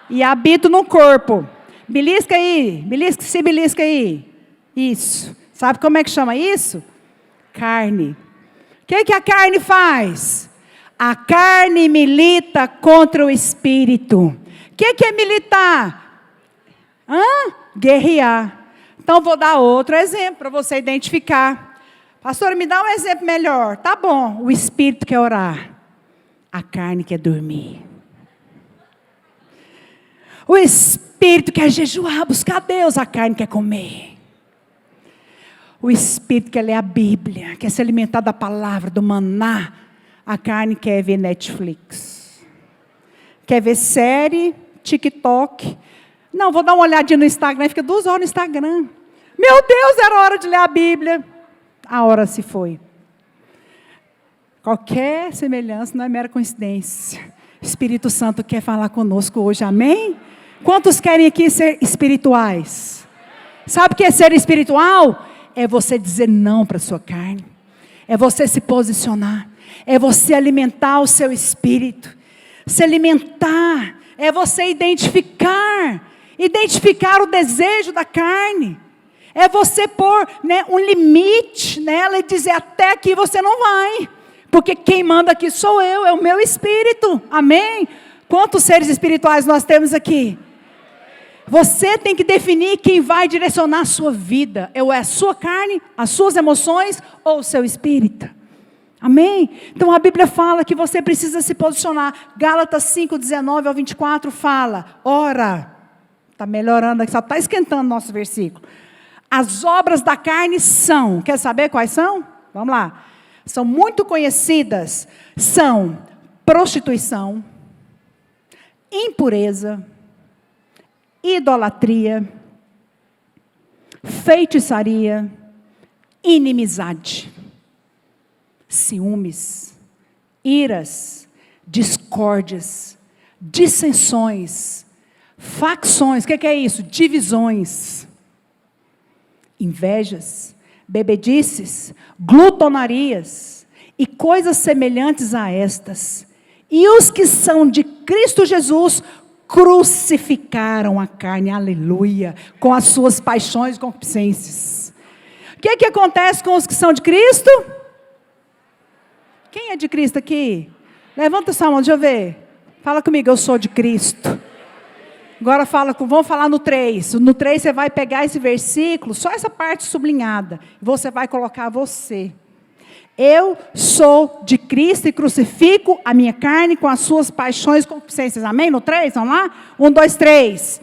e habito no corpo. Belisca aí, belisca aí. Isso. Sabe como é que chama isso? Carne. O que a carne faz? A carne milita contra o espírito. O que é militar? Guerrear. Então, vou dar outro exemplo para você identificar. Pastor, me dá um exemplo melhor. Tá bom, o espírito quer orar. A carne quer dormir. O espírito quer jejuar, buscar Deus. A carne quer comer. O espírito quer ler a Bíblia, quer se alimentar da palavra, do maná. A carne quer ver Netflix. Quer ver série, TikTok. Não, vou dar uma olhadinha no Instagram. Fica 2 horas no Instagram. Meu Deus, era hora de ler a Bíblia. A hora se foi. Qualquer semelhança não é mera coincidência. O Espírito Santo quer falar conosco hoje, amém? Quantos querem aqui ser espirituais? Sabe o que é ser espiritual? É você dizer não para a sua carne. É você se posicionar. É você alimentar o seu espírito. Se alimentar. É você identificar o desejo da carne. É você pôr, um limite nela e dizer, até aqui você não vai. Porque quem manda aqui sou eu, é o meu espírito. Amém? Quantos seres espirituais nós temos aqui? Você tem que definir quem vai direcionar a sua vida. É a sua carne, as suas emoções ou o seu espírito. Amém? Então a Bíblia fala que você precisa se posicionar. Gálatas 5, 19 ao 24 fala, ora, está melhorando aqui, só está esquentando nosso versículo. As obras da carne são, quer saber quais são? Vamos lá. São muito conhecidas, são prostituição, impureza, idolatria, feitiçaria, inimizade, ciúmes, iras, discórdias, dissensões, facções, o que é isso? Divisões, invejas, bebedices, glutonarias e coisas semelhantes a estas. E os que são de Cristo Jesus crucificaram a carne, aleluia, com as suas paixões e concupiscências. O que acontece com os que são de Cristo? Quem é de Cristo aqui? Levanta sua mão, deixa eu ver. Fala comigo, eu sou de Cristo. Agora vamos falar no 3. No 3 você vai pegar esse versículo, só essa parte sublinhada. Você vai colocar você. Eu sou de Cristo e crucifico a minha carne com as suas paixões e concupiscências. Amém? No 3, vamos lá? 1, 2, 3.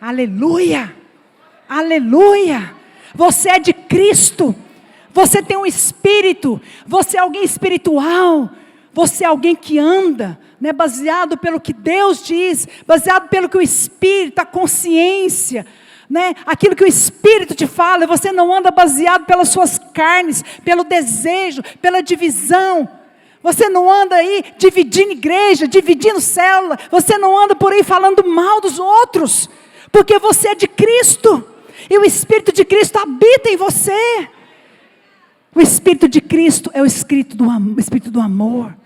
Aleluia! Aleluia! Você é de Cristo. Você tem um espírito, você é alguém espiritual, você é alguém que anda, baseado pelo que Deus diz, baseado pelo que o Espírito, a consciência, aquilo que o Espírito te fala. Você não anda baseado pelas suas carnes, pelo desejo, pela divisão. Você não anda aí dividindo igreja, dividindo célula, você não anda por aí falando mal dos outros, porque você é de Cristo, e o Espírito de Cristo habita em você. O Espírito de Cristo é o Espírito do amor.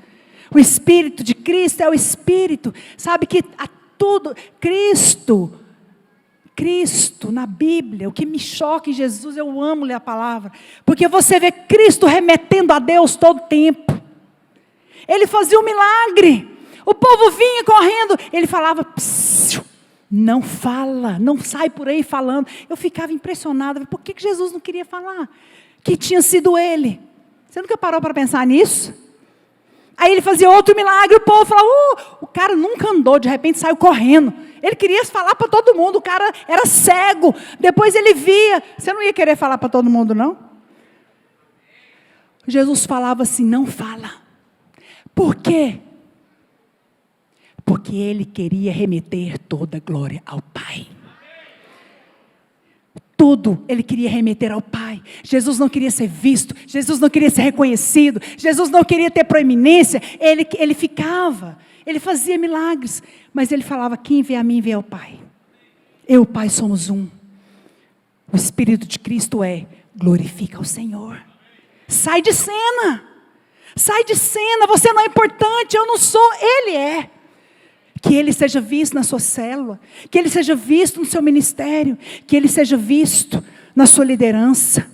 O Espírito de Cristo é o Espírito. Sabe que a tudo, Cristo, na Bíblia, o que me choca em Jesus, eu amo ler a palavra. Porque você vê Cristo remetendo a Deus todo o tempo. Ele fazia um milagre. O povo vinha correndo. Ele falava, não fala, não sai por aí falando. Eu ficava impressionada. Por que Jesus não queria falar? Que tinha sido ele. Você nunca parou para pensar nisso? Aí ele fazia outro milagre, o povo falava, o cara nunca andou, de repente saiu correndo. Ele queria falar para todo mundo, o cara era cego. Depois ele via. Você não ia querer falar para todo mundo, não? Jesus falava assim, não fala. Por quê? Porque ele queria remeter toda a glória ao Pai. Tudo ele queria remeter ao Pai. Jesus não queria ser visto, Jesus não queria ser reconhecido, Jesus não queria ter proeminência. Ele ficava, ele fazia milagres, mas ele falava, quem vê a mim vê ao Pai. Eu e o Pai somos um. O Espírito de Cristo glorifica o Senhor. sai de cena. Sai de cena, você não é importante, eu não sou, Ele é. Que Ele seja visto na sua célula, que Ele seja visto no seu ministério, que Ele seja visto na sua liderança.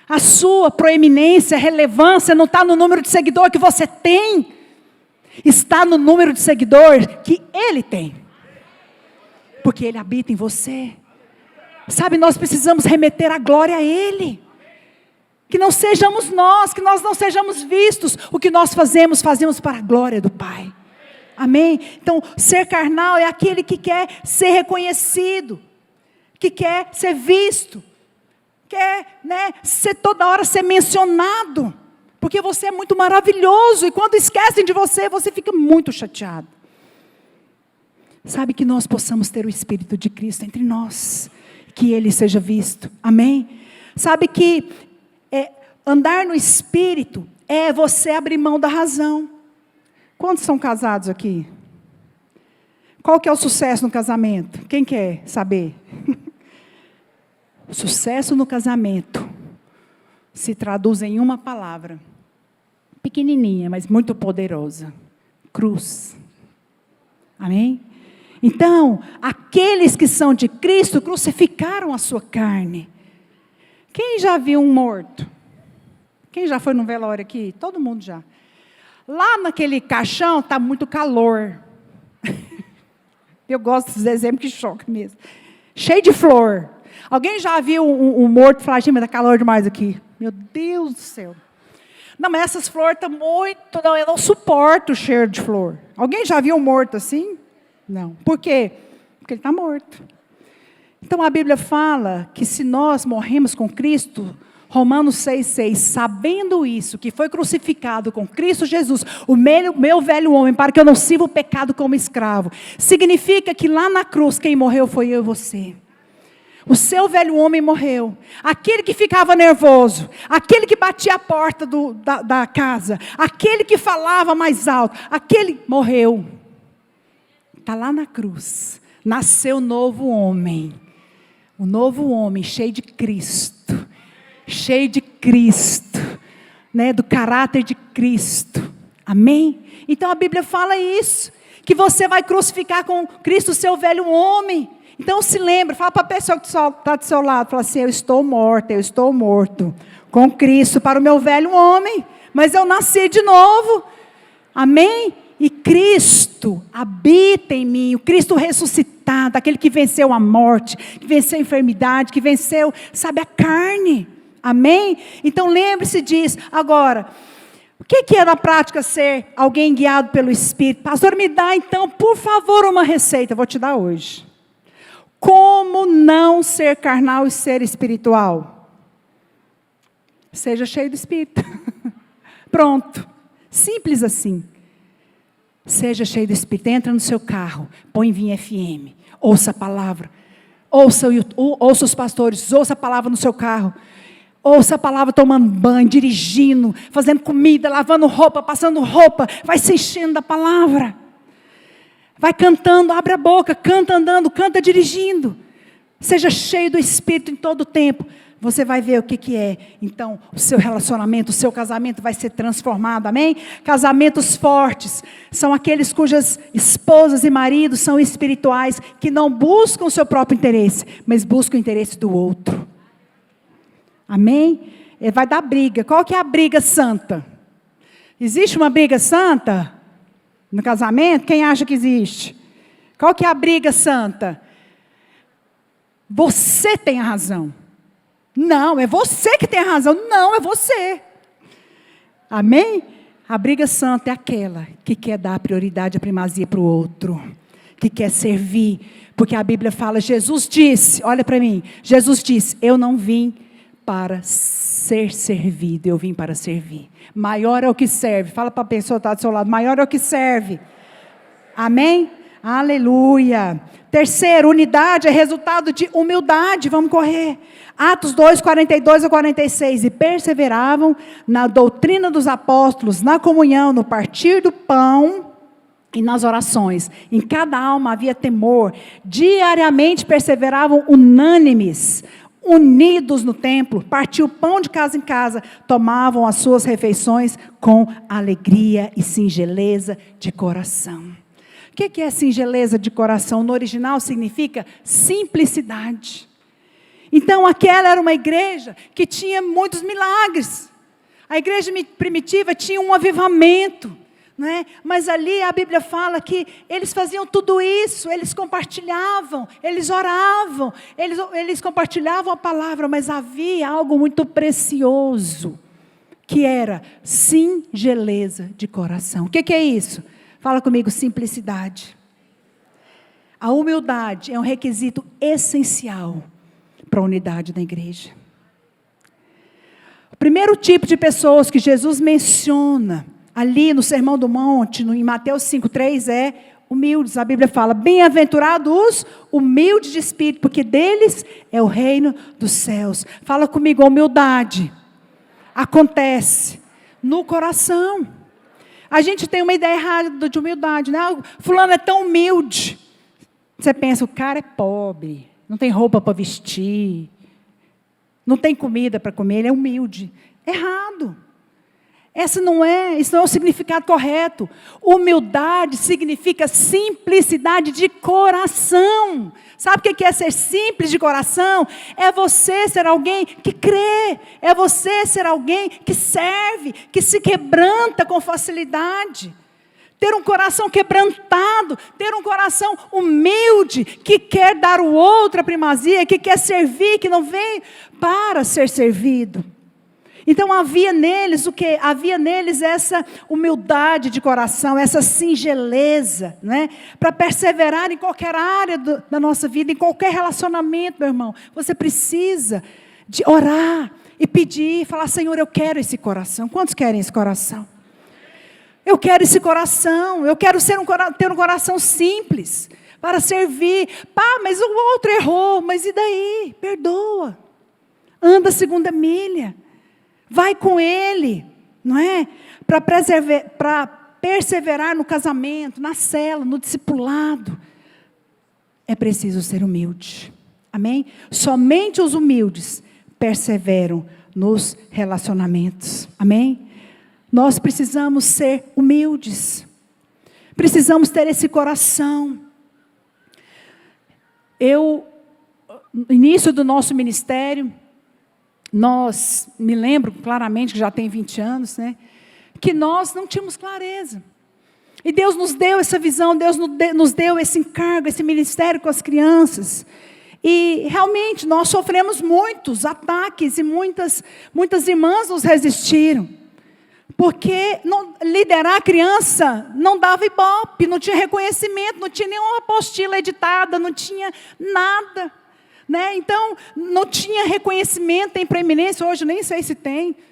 A sua proeminência, relevância não está no número de seguidor que você tem, está no número de seguidor que Ele tem, porque Ele habita em você. Sabe, nós precisamos remeter a glória a Ele. Que não sejamos nós, que nós não sejamos vistos. O que nós fazemos para a glória do Pai. Amém? Então, ser carnal é aquele que quer ser reconhecido, que quer ser visto, quer, ser toda hora ser mencionado, porque você é muito maravilhoso, e quando esquecem de você, você fica muito chateado. Sabe, que nós possamos ter o Espírito de Cristo entre nós, que Ele seja visto. Amém? Sabe que andar no Espírito é você abrir mão da razão. Quantos são casados aqui? Qual que é o sucesso no casamento? Quem quer saber? O sucesso no casamento se traduz em uma palavra, pequenininha, mas muito poderosa: cruz. Amém? Então, aqueles que são de Cristo crucificaram a sua carne. Quem já viu um morto? Quem já foi no velório aqui? Todo mundo já. Lá naquele caixão está muito calor. Eu gosto desses exemplos que chocam mesmo. Cheio de flor. Alguém já viu um morto e falou: gente, mas está calor demais aqui. Meu Deus do céu. Não, mas essas flores estão muito... Não, eu não suporto o cheiro de flor. Alguém já viu um morto assim? Não. Por quê? Porque ele está morto. Então a Bíblia fala que se nós morremos com Cristo... Romanos 6,6, sabendo isso, que foi crucificado com Cristo Jesus, o meu velho homem, para que eu não sirva o pecado como escravo, significa que lá na cruz, quem morreu foi eu e você. O seu velho homem morreu, aquele que ficava nervoso, aquele que batia a porta da casa, aquele que falava mais alto, aquele morreu. Está lá na cruz, nasceu o novo homem cheio de Cristo. Cheio de Cristo, do caráter de Cristo. Amém? Então a Bíblia fala isso, que você vai crucificar com Cristo o seu velho homem. Então se lembra, fala para a pessoa que está do seu lado, fala assim: eu estou morto com Cristo para o meu velho homem, mas eu nasci de novo. Amém? E Cristo habita em mim, o Cristo ressuscitado, aquele que venceu a morte, que venceu a enfermidade, que venceu, a carne. Amém? Então lembre-se disso. Agora, o que é na prática ser alguém guiado pelo Espírito? Pastor, me dá então, por favor, uma receita. Vou te dar hoje. Como não ser carnal e ser espiritual? Seja cheio do Espírito. Pronto. Simples assim. Seja cheio do Espírito. Entra no seu carro, põe Vinha FM, ouça a palavra. Ouça os pastores, ouça a palavra no seu carro. Ouça a palavra tomando banho, dirigindo, fazendo comida, lavando roupa, passando roupa. Vai se enchendo da palavra. Vai cantando, abre a boca, canta andando, canta dirigindo. Seja cheio do Espírito em todo o tempo. Você vai ver o que é. Então, o seu relacionamento, o seu casamento vai ser transformado, amém? Casamentos fortes são aqueles cujas esposas e maridos são espirituais, que não buscam o seu próprio interesse, mas buscam o interesse do outro. Amém? Vai dar briga. Qual que é a briga santa? Existe uma briga santa no casamento? Quem acha que existe? Qual que é a briga santa? Você tem a razão. Não, é você que tem a razão. Não, é você. Amém? A briga santa é aquela que quer dar prioridade, a primazia para o outro. Que quer servir. Porque a Bíblia fala, Jesus disse, olha para mim. Jesus disse, eu não vim para ser servido, eu vim para servir. Maior é o que serve. Fala para a pessoa que está do seu lado, maior é o que serve. Amém? Aleluia. Terceiro, unidade é resultado de humildade. Vamos correr. Atos 2, 42 a 46. E perseveravam na doutrina dos apóstolos, na comunhão, no partir do pão e nas orações. Em cada alma havia temor. Diariamente perseveravam unânimes, unidos no templo, partiam o pão de casa em casa, tomavam as suas refeições com alegria e singeleza de coração. O que é singeleza de coração? No original significa simplicidade. Então aquela era uma igreja que tinha muitos milagres. A igreja primitiva tinha um avivamento, não é? Mas ali a Bíblia fala que eles faziam tudo isso, eles compartilhavam, eles oravam, eles compartilhavam a palavra, mas havia algo muito precioso, que era singeleza de coração. O que é isso? Fala comigo, simplicidade. A humildade é um requisito essencial para a unidade da igreja. O primeiro tipo de pessoas que Jesus menciona ali no Sermão do Monte, em Mateus 5,3, é humildes. A Bíblia fala, bem-aventurados os humildes de espírito, porque deles é o reino dos céus. Fala comigo, a humildade acontece no coração. A gente tem uma ideia errada de humildade, né? Fulano é tão humilde. Você pensa, o cara é pobre, não tem roupa para vestir, não tem comida para comer, ele é humilde. Errado. Isso não é o significado correto. Humildade significa simplicidade de coração. Sabe o que é ser simples de coração? É você ser alguém que crê. É você ser alguém que serve, que se quebranta com facilidade. Ter um coração quebrantado, ter um coração humilde, que quer dar ao outro a primazia, que quer servir, que não vem para ser servido. Então havia neles o quê? Havia neles essa humildade de coração, essa singeleza, né? Para perseverar em qualquer área da nossa vida, em qualquer relacionamento, meu irmão. Você precisa de orar e pedir, falar, Senhor, eu quero esse coração. Quantos querem esse coração? Eu quero esse coração, eu quero ter um coração simples, para servir. Pá, mas o outro errou, mas e daí? Perdoa. Anda a segunda milha. Vai com ele, não é? Para perseverar no casamento, na cela, no discipulado. É preciso ser humilde. Amém? Somente os humildes perseveram nos relacionamentos. Amém? Nós precisamos ser humildes. Precisamos ter esse coração. No início do nosso ministério, me lembro claramente, que já tem 20 anos, né, que nós não tínhamos clareza. E Deus nos deu essa visão, Deus nos deu esse encargo, esse ministério com as crianças. E realmente nós sofremos muitos ataques e muitas irmãs nos resistiram. Porque liderar a criança não dava ibope, não tinha reconhecimento, não tinha nenhuma apostila editada, não tinha nada. Né? Então, não tinha reconhecimento em preeminência, hoje nem sei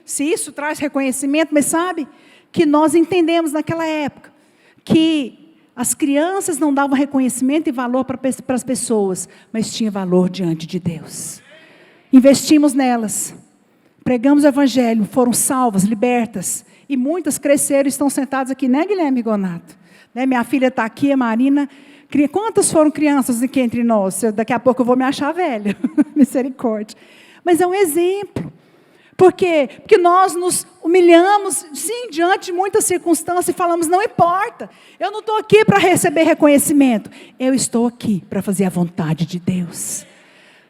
se isso traz reconhecimento, mas sabe que nós entendemos naquela época que as crianças não davam reconhecimento e valor para as pessoas, mas tinha valor diante de Deus. Investimos nelas, pregamos o evangelho, foram salvas, libertas, e muitas cresceram e estão sentadas aqui, né, Guilherme Gonato? Né? Minha filha está aqui, a Marina. Quantas foram crianças aqui entre nós? Daqui a pouco eu vou me achar velha. Misericórdia. Mas é um exemplo. Por quê? Porque nós nos humilhamos, sim, diante de muitas circunstâncias e falamos, não importa, eu não estou aqui para receber reconhecimento, eu estou aqui para fazer a vontade de Deus.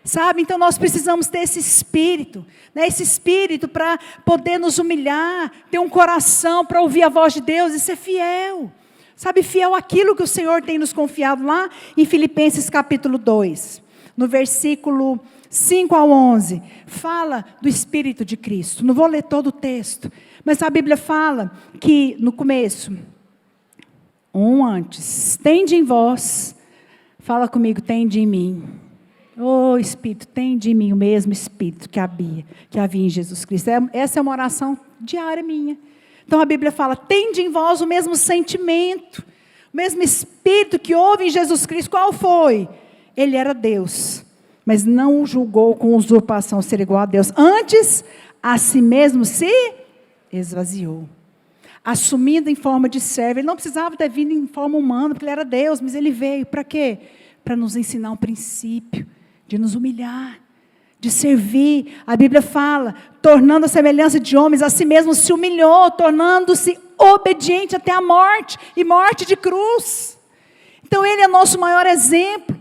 Sabe? Então nós precisamos ter esse espírito, né? Esse espírito para poder nos humilhar, ter um coração para ouvir a voz de Deus e ser fiel. Sabe, fiel àquilo que o Senhor tem nos confiado lá em Filipenses capítulo 2, no versículo 5 ao 11, fala do Espírito de Cristo. Não vou ler todo o texto, mas a Bíblia fala que no começo, antes, tende em vós, fala comigo, tende em mim. Oh Espírito, tende em mim o mesmo Espírito que havia em Jesus Cristo. Essa é uma oração diária minha. Então a Bíblia fala, tende em vós o mesmo sentimento, o mesmo Espírito que houve em Jesus Cristo. Qual foi? Ele era Deus, mas não o julgou com usurpação ser igual a Deus. Antes, a si mesmo se esvaziou, assumindo em forma de servo. Ele não precisava ter vindo em forma humana, porque ele era Deus, mas ele veio para quê? Para nos ensinar um princípio de nos humilhar, de servir. A Bíblia fala, tornando a semelhança de homens, a si mesmo se humilhou, tornando-se obediente até a morte, e morte de cruz. Então Ele é nosso maior exemplo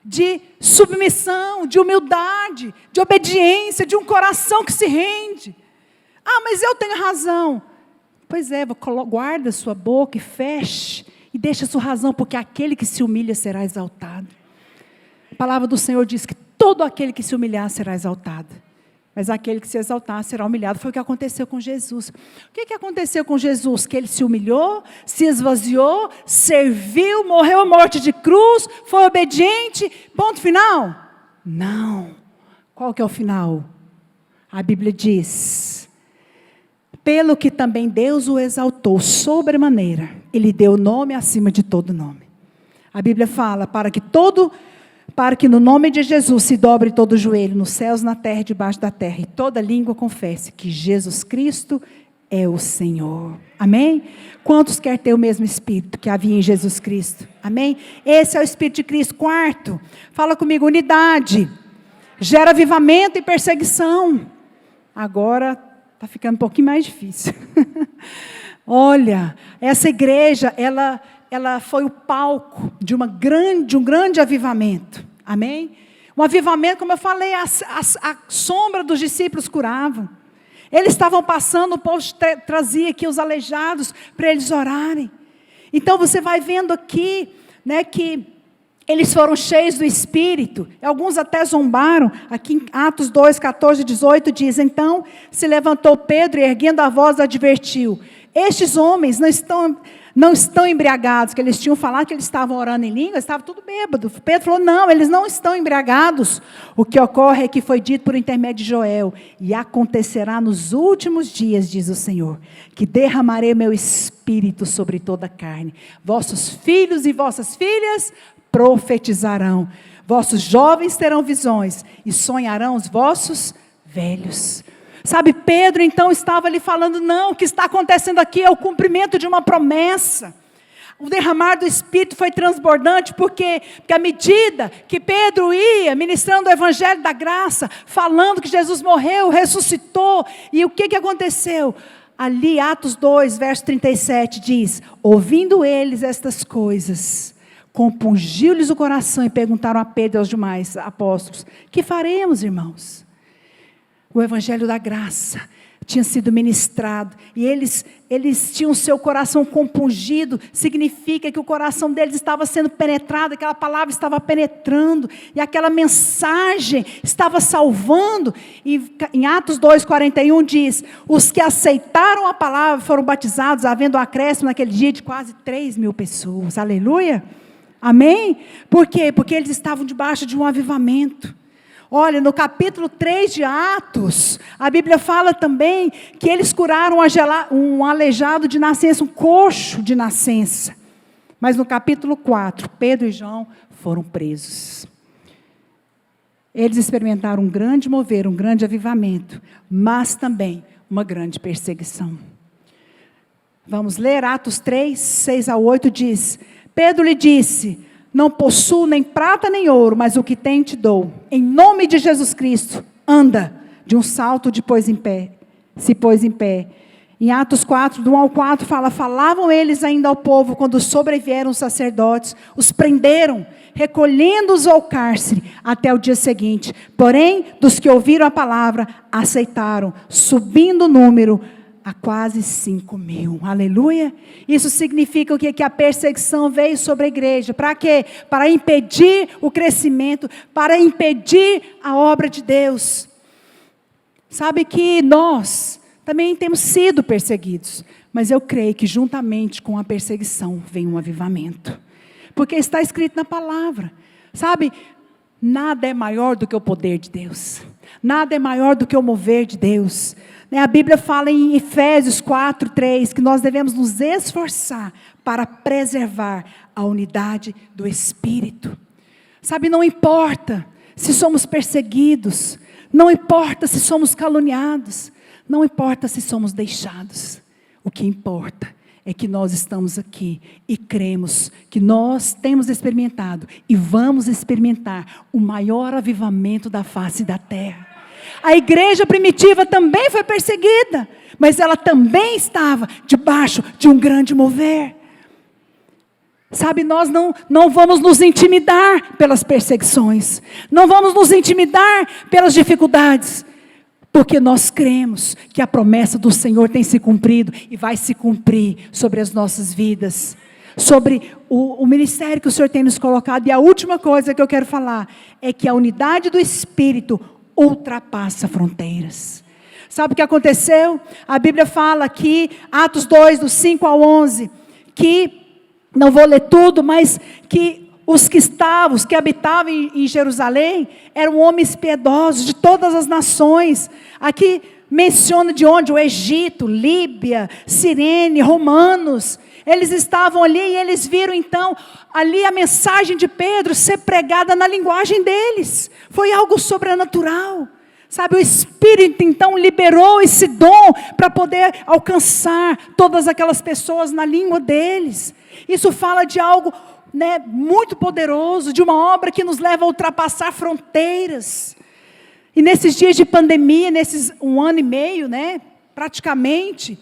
de submissão, de humildade, de obediência, de um coração que se rende. Ah, mas eu tenho razão. Pois é, guarda sua boca e feche, e deixa sua razão, porque aquele que se humilha será exaltado. A palavra do Senhor diz que todo aquele que se humilhar será exaltado, mas aquele que se exaltar será humilhado. Foi o que aconteceu com Jesus. O que aconteceu com Jesus? Que Ele se humilhou, se esvaziou, serviu, morreu a morte de cruz, foi obediente, ponto final? Não. Qual que é o final? A Bíblia diz, pelo que também Deus o exaltou sobremaneira, Ele deu nome acima de todo nome. A Bíblia fala, para que no nome de Jesus se dobre todo o joelho, nos céus, na terra e debaixo da terra, e toda língua confesse que Jesus Cristo é o Senhor. Amém? Quantos querem ter o mesmo Espírito que havia em Jesus Cristo? Amém? Esse é o Espírito de Cristo. Quarto, fala comigo, unidade. Gera avivamento e perseguição. Agora está ficando um pouquinho mais difícil. Olha, essa igreja, ela foi o palco de um grande avivamento. Amém? Um avivamento, como eu falei, a sombra dos discípulos curavam. Eles estavam passando, o povo trazia aqui os aleijados para eles orarem. Então você vai vendo aqui, né, que eles foram cheios do Espírito. Alguns até zombaram. Aqui em Atos 2, 14 e 18 diz, então se levantou Pedro e erguendo a voz advertiu, estes homens não estão embriagados, que eles tinham falado que eles estavam orando em língua, estavam tudo bêbado. Pedro falou, não, eles não estão embriagados. O que ocorre é que foi dito por intermédio de Joel, e acontecerá nos últimos dias, diz o Senhor, que derramarei meu Espírito sobre toda a carne. Vossos filhos e vossas filhas profetizarão, vossos jovens terão visões, e sonharão os vossos velhos. Sabe, Pedro então estava ali falando, não, o que está acontecendo aqui é o cumprimento de uma promessa. O derramar do Espírito foi transbordante, porque à medida que Pedro ia ministrando o Evangelho da graça, falando que Jesus morreu, ressuscitou, e o que aconteceu? Ali, Atos 2, verso 37, diz, ouvindo eles estas coisas, compungiu-lhes o coração e perguntaram a Pedro e aos demais apóstolos, que faremos, irmãos? O Evangelho da graça tinha sido ministrado, e eles tinham o seu coração compungido, significa que o coração deles estava sendo penetrado, aquela palavra estava penetrando, e aquela mensagem estava salvando, e em Atos 2,41 diz, os que aceitaram a palavra foram batizados, havendo um acréscimo naquele dia de quase 3.000 pessoas, aleluia, amém? Por quê? Porque eles estavam debaixo de um avivamento. Olha, no capítulo 3 de Atos, a Bíblia fala também que eles curaram um aleijado de nascença, um coxo de nascença. Mas no capítulo 4, Pedro e João foram presos. Eles experimentaram um grande mover, um grande avivamento, mas também uma grande perseguição. Vamos ler Atos 3, 6 a 8, diz, Pedro lhe disse, não possuo nem prata nem ouro, mas o que tenho te dou. Em nome de Jesus Cristo, anda. De um salto se pôs em pé. Em Atos 4, do 1 ao 4, falavam eles ainda ao povo, quando sobrevieram os sacerdotes, os prenderam, recolhendo-os ao cárcere, até o dia seguinte. Porém, dos que ouviram a palavra, aceitaram, subindo o número a quase 5.000, aleluia. Isso significa o quê? Que a perseguição veio sobre a igreja, para quê? Para impedir o crescimento, para impedir a obra de Deus. Sabe que nós também temos sido perseguidos, mas eu creio que juntamente com a perseguição vem um avivamento, porque está escrito na palavra, sabe, nada é maior do que o poder de Deus, nada é maior do que o mover de Deus. A Bíblia fala em Efésios 4, 3, que nós devemos nos esforçar para preservar a unidade do Espírito. Sabe, não importa se somos perseguidos, não importa se somos caluniados, não importa se somos deixados. O que importa é que nós estamos aqui e cremos que nós temos experimentado e vamos experimentar o maior avivamento da face da terra. A igreja primitiva também foi perseguida, mas ela também estava debaixo de um grande mover. Sabe, nós não vamos nos intimidar pelas perseguições, não vamos nos intimidar pelas dificuldades, porque nós cremos que a promessa do Senhor tem se cumprido e vai se cumprir sobre as nossas vidas, sobre o ministério que o Senhor tem nos colocado. E a última coisa que eu quero falar é que a unidade do Espírito ultrapassa fronteiras. Sabe o que aconteceu? A Bíblia fala aqui, Atos 2, do 5 ao 11, que, não vou ler tudo, mas que os que habitavam em Jerusalém, eram homens piedosos de todas as nações. Aqui menciona de onde? O Egito, Líbia, Cirene, romanos. Eles estavam ali e eles viram então, ali a mensagem de Pedro ser pregada na linguagem deles. Foi algo sobrenatural. Sabe, o Espírito então liberou esse dom para poder alcançar todas aquelas pessoas na língua deles. Isso fala de algo, né, muito poderoso, de uma obra que nos leva a ultrapassar fronteiras. E nesses dias de pandemia, nesses 1 ano e meio, né, praticamente,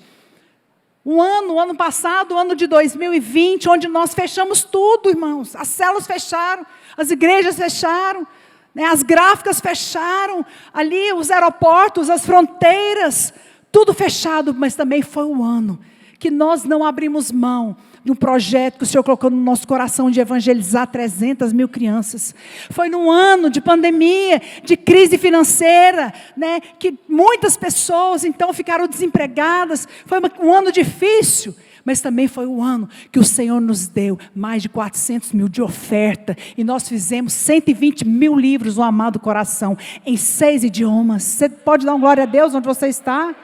o ano passado, o ano de 2020, onde nós fechamos tudo, irmãos. As células fecharam, as igrejas fecharam, né, as gráficas fecharam, ali os aeroportos, as fronteiras, tudo fechado, mas também foi um ano que nós não abrimos mão de um projeto que o Senhor colocou no nosso coração de evangelizar 300 mil crianças. Foi num ano de pandemia, de crise financeira, né, que muitas pessoas então ficaram desempregadas. Foi um ano difícil, mas também foi um ano que o Senhor nos deu mais de 400 mil de oferta, e nós fizemos 120 mil livros no Amado Coração, em 6 idiomas. Você pode dar uma glória a Deus onde você está?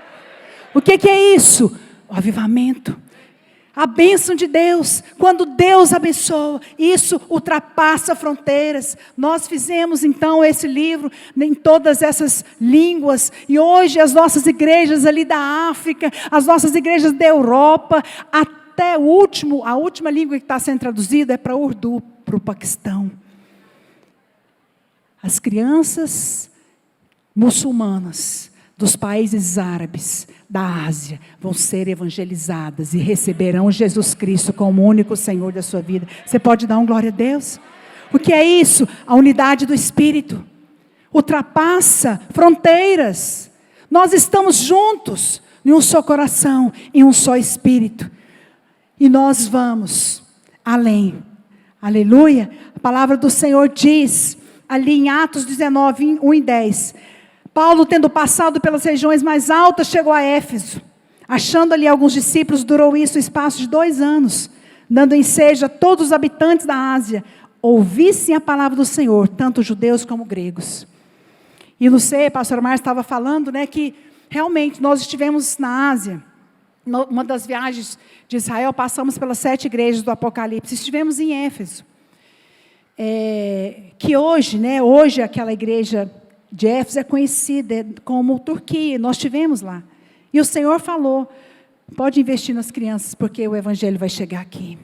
O que é isso? O avivamento. A bênção de Deus, quando Deus abençoa, isso ultrapassa fronteiras. Nós fizemos então esse livro em todas essas línguas, e hoje as nossas igrejas ali da África, as nossas igrejas da Europa, até a última língua que está sendo traduzida é para o Urdu, para o Paquistão. As crianças muçulmanas dos países árabes, da Ásia, vão ser evangelizadas e receberão Jesus Cristo como o único Senhor da sua vida. Você pode dar um glória a Deus? O que é isso? A unidade do Espírito. Ultrapassa fronteiras. Nós estamos juntos, em um só coração, em um só Espírito. E nós vamos além. Aleluia. A palavra do Senhor diz, ali em Atos 19, 1 e 10... Paulo, tendo passado pelas regiões mais altas, chegou a Éfeso. Achando ali alguns discípulos, durou isso o espaço de 2 anos, dando ensejo a todos os habitantes da Ásia, ouvissem a palavra do Senhor, tanto judeus como gregos. E não sei, a pastora Márcia estava falando, né, que realmente nós estivemos na Ásia, uma das viagens de Israel, passamos pelas 7 igrejas do Apocalipse, estivemos em Éfeso. Que hoje, né, hoje aquela igreja de Éfeso é conhecida como Turquia, nós estivemos lá. E o Senhor falou, pode investir nas crianças, porque o Evangelho vai chegar aqui.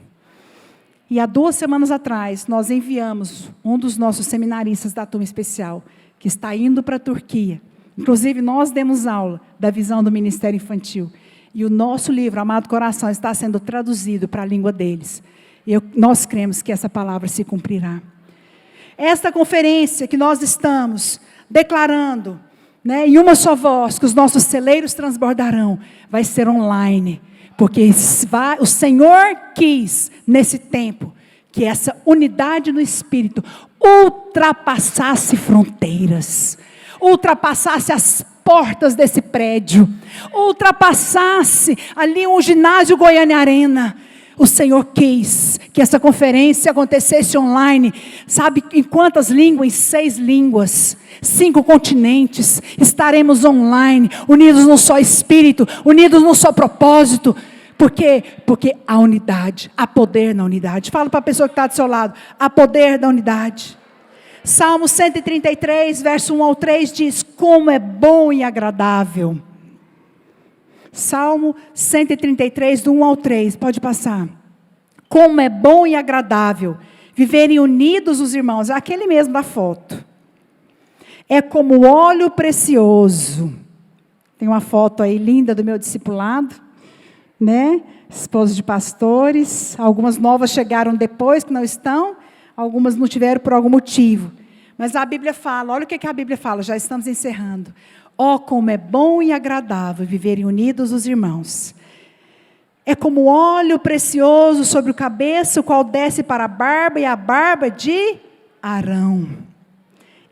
E há 2 semanas atrás, nós enviamos um dos nossos seminaristas da turma especial, que está indo para a Turquia. Inclusive, nós demos aula da visão do Ministério Infantil. E o nosso livro, Amado Coração, está sendo traduzido para a língua deles. E nós cremos que essa palavra se cumprirá. Esta conferência que nós estamos declarando, né, em uma só voz, que os nossos celeiros transbordarão, vai ser online, porque o Senhor quis, nesse tempo, que essa unidade no Espírito ultrapassasse fronteiras, ultrapassasse as portas desse prédio, ultrapassasse ali um ginásio Goiânia Arena. O Senhor quis que essa conferência acontecesse online. Sabe em quantas línguas? Em 6 línguas, 5 continentes. Estaremos online, unidos num só Espírito, unidos num só propósito. Por quê? Porque há unidade, há poder na unidade. Fala para a pessoa que está do seu lado, há poder da unidade. Salmo 133, verso 1 ao 3 diz, como é bom e agradável. Salmo 133, do 1 ao 3, pode passar. Como é bom e agradável viverem unidos os irmãos, aquele mesmo da foto. É como óleo precioso. Tem uma foto aí linda do meu discipulado, né? Esposa de pastores. Algumas novas chegaram depois, que não estão. Algumas não tiveram por algum motivo. Mas a Bíblia fala, olha o que a Bíblia fala, já estamos encerrando. Ó, como é bom e agradável viverem unidos os irmãos. É como óleo precioso sobre o cabeça, o qual desce para a barba, e a barba de Arão.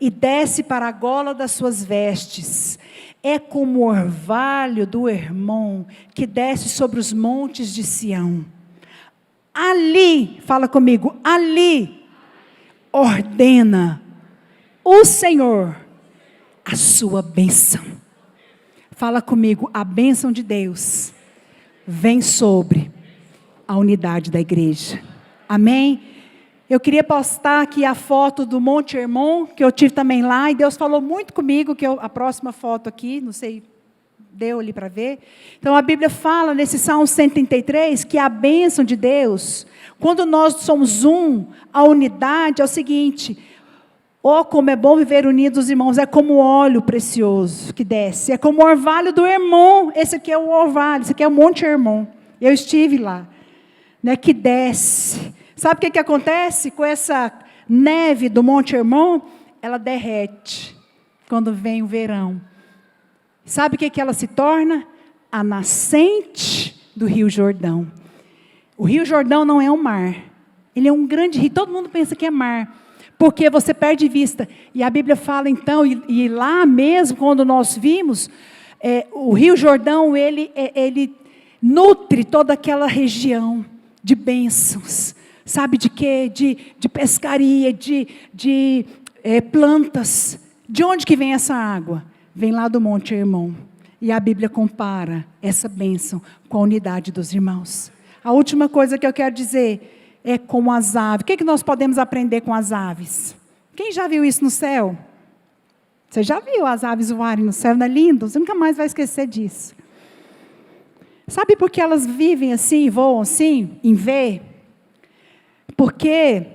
E desce para a gola das suas vestes. É como o orvalho do Hermon, que desce sobre os montes de Sião. Ali, fala comigo, ali, ordena o Senhor a sua bênção. Fala comigo, a bênção de Deus vem sobre a unidade da igreja. Amém? Eu queria postar aqui a foto do Monte Hermon, que eu tive também lá, e Deus falou muito comigo, a próxima foto aqui, não sei, deu ali para ver. Então a Bíblia fala nesse Salmo 133, que a bênção de Deus, quando nós somos a unidade é o seguinte: ó, como é bom viver unidos, irmãos, é como óleo precioso que desce, é como o orvalho do Hermon, esse aqui é o orvalho, esse aqui é o Monte Hermon, eu estive lá, né, que desce. Sabe o que acontece com essa neve do Monte Hermon? Ela derrete quando vem o verão. Sabe o que ela se torna? A nascente do Rio Jordão. O Rio Jordão não é um mar, ele é um grande rio, todo mundo pensa que é mar, porque você perde vista. E a Bíblia fala então, e lá mesmo, quando nós vimos, o Rio Jordão, ele nutre toda aquela região de bênçãos. Sabe de quê? De pescaria, de plantas. De onde que vem essa água? Vem lá do Monte Hermon. E a Bíblia compara essa bênção com a unidade dos irmãos. A última coisa que eu quero dizer é como as aves. O que nós podemos aprender com as aves? Quem já viu isso no céu? Você já viu as aves voarem no céu? Não é lindo? Você nunca mais vai esquecer disso. Sabe por que elas vivem assim, voam assim, em V? Porque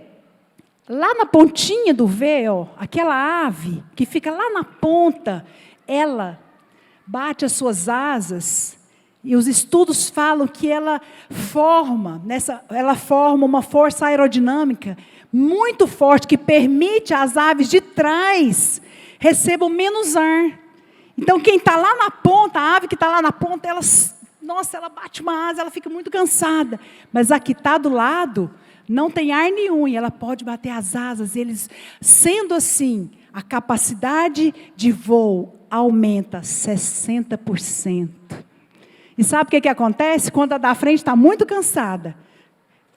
lá na pontinha do V, aquela ave que fica lá na ponta, ela bate as suas asas, e os estudos falam que ela forma uma força aerodinâmica muito forte, que permite às aves de trás recebam menos ar. Então quem está lá na ponta, a ave que está lá na ponta, ela bate uma asa, ela fica muito cansada. Mas a que está do lado não tem ar nenhum, e ela pode bater as asas. Sendo assim, a capacidade de voo aumenta 60%. E sabe o que acontece? Quando a da frente está muito cansada,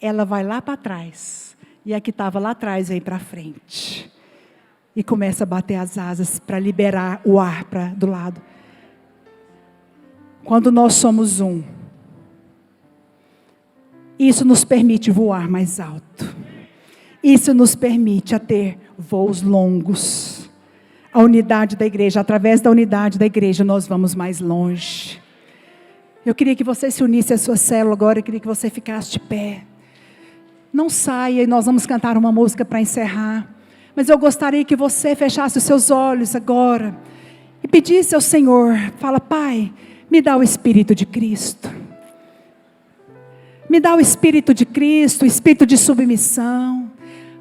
ela vai lá para trás, e a que estava lá atrás vem para frente. E começa a bater as asas para liberar o ar do lado. Quando nós somos isso nos permite voar mais alto. Isso nos permite ter voos longos. A unidade da igreja, através da unidade da igreja, nós vamos mais longe. Eu queria que você se unisse à sua célula agora, eu queria que você ficasse de pé. Não saia, e nós vamos cantar uma música para encerrar. Mas eu gostaria que você fechasse os seus olhos agora e pedisse ao Senhor, fala: Pai, me dá o Espírito de Cristo. Me dá o Espírito de Cristo, o Espírito de submissão,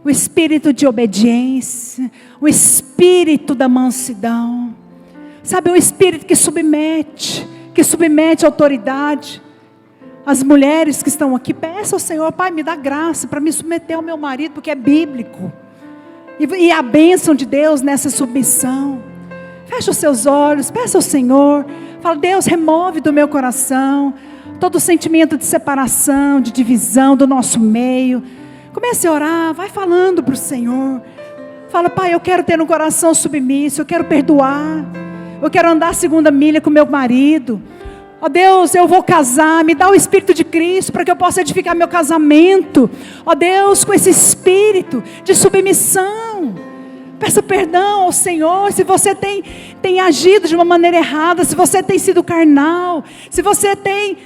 o Espírito de obediência, o Espírito da mansidão. Sabe, um Espírito que submete a autoridade. As mulheres que estão aqui, peçam ao Senhor: Pai, me dá graça para me submeter ao meu marido, porque é bíblico. E a bênção de Deus nessa submissão. Feche os seus olhos, peça ao Senhor. Fala: Deus, remove do meu coração todo sentimento de separação, de divisão do nosso meio. Comece a orar, vai falando para o Senhor. Fala: Pai, eu quero ter um coração submisso, eu quero perdoar. Eu quero andar a segunda milha com meu marido. Ó Deus, eu vou casar, me dá o Espírito de Cristo para que eu possa edificar meu casamento. Ó Deus, com esse espírito de submissão. Peça perdão ao Senhor se você tem agido de uma maneira errada, se você tem sido carnal, se você tem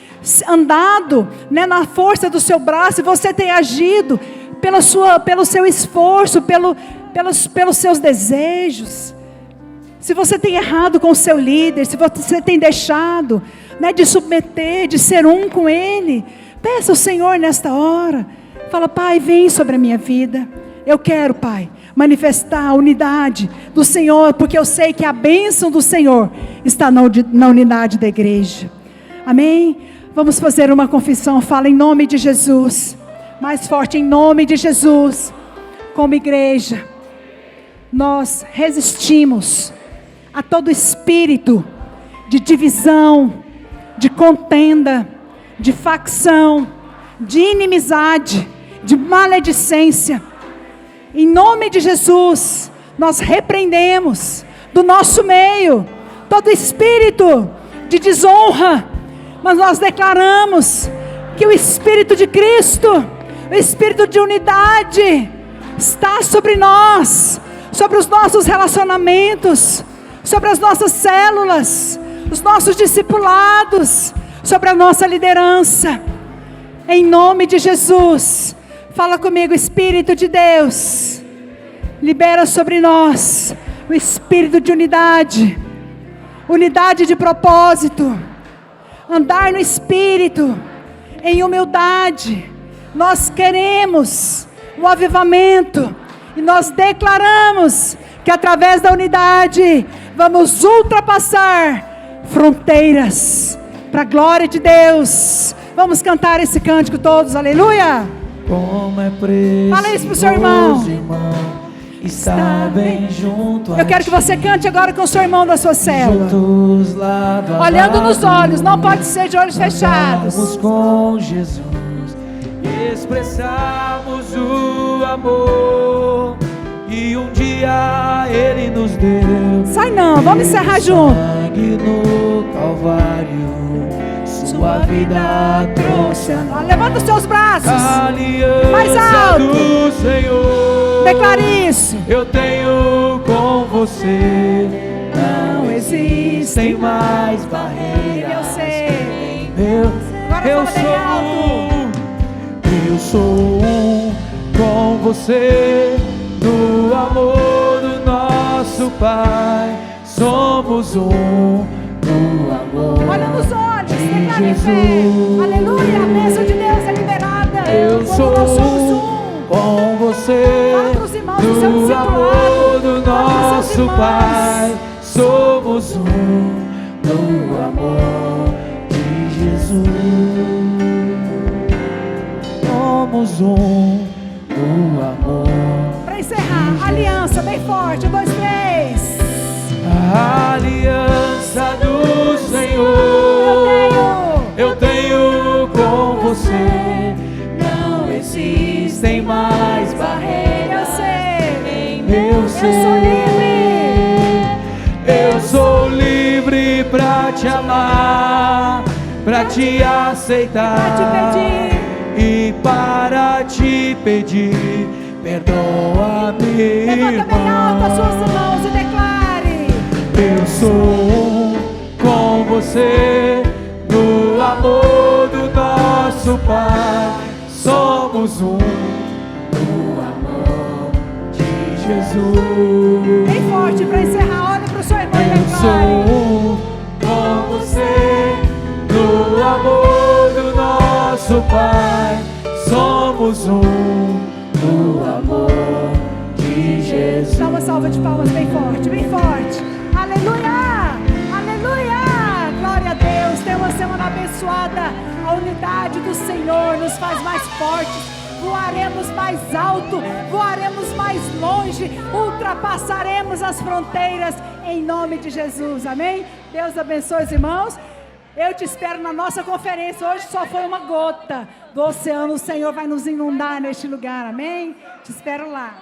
andado, né, na força do seu braço, se você tem agido pelo seu esforço, pelos seus desejos. Se você tem errado com o seu líder, se você tem deixado, né, de submeter, de ser um com Ele, peça ao Senhor nesta hora. Fala: Pai, vem sobre a minha vida. Eu quero, Pai, manifestar a unidade do Senhor, porque eu sei que a bênção do Senhor está na unidade da igreja. Amém? Vamos fazer uma confissão. Fala: em nome de Jesus. Mais forte: em nome de Jesus. Como igreja, nós resistimos a todo espírito de divisão, de contenda, de facção, de inimizade, de maledicência. Em nome de Jesus, nós repreendemos do nosso meio todo espírito de desonra, mas nós declaramos que o Espírito de Cristo, o Espírito de unidade, está sobre nós, sobre os nossos relacionamentos, sobre as nossas células, os nossos discipulados, sobre a nossa liderança. Em nome de Jesus, fala comigo: Espírito de Deus, libera sobre nós o espírito de unidade, unidade de propósito, andar no Espírito, em humildade. Nós queremos o avivamento e nós declaramos que através da unidade vamos ultrapassar fronteiras para a glória de Deus. Vamos cantar esse cântico todos, aleluia. Como é precioso, fala isso pro seu irmão, está bem junto a eu quero que você cante agora com o seu irmão da sua célula, juntos lado a olhando lado, nos olhos, não pode ser de olhos fechados. Vamos com Jesus expressamos o amor que um dia Ele nos deu. Sai não, vamos encerrar junto. Sangue no Calvário, sua vida trouxe a nós. Levanta os seus braços, Aliança mais alto, do Senhor, declare isso. eu tenho com você. Não existem mais barreiras. Eu sei. Agora Eu fala bem alto. sou um com você no amor do nosso Pai. Somos um no amor. Olha nos olhos, declare em fé. Jesus. Aleluia, a bênção de Deus é liberada. Eu Como sou nós somos um com você Fala pros irmãos do seu no discipulado. amor do Fala pros seus nosso irmãos. Pai. Somos um no amor de Jesus. Somos um no amor. Para encerrar, aliança bem forte, 1, 2, 3. A aliança do Senhor eu tenho com você. Não existem mais barreiras. Eu sei. Em meu ser. Eu sou livre pra te amar, pra te aceitar, Pra te pedir. e para te pedir. Perdoa-me, Levanta bem alto as irmão. suas mãos e declare. Eu sou um com você no amor do nosso Pai. Somos um no amor de Jesus. Bem forte para encerrar, olha para o seu irmão e Eu sou declare. um com você no amor do nosso Pai. Somos um no amor de Jesus. Dá uma salva de palmas bem forte, bem forte. Aleluia! Aleluia! Glória a Deus. Tenha uma semana abençoada. A unidade do Senhor nos faz mais fortes. Voaremos mais alto, voaremos mais longe, ultrapassaremos as fronteiras em nome de Jesus. Amém? Deus abençoe os irmãos. Eu te espero na nossa conferência. Hoje só foi uma gota do oceano. O Senhor vai nos inundar neste lugar. Amém? Te espero lá.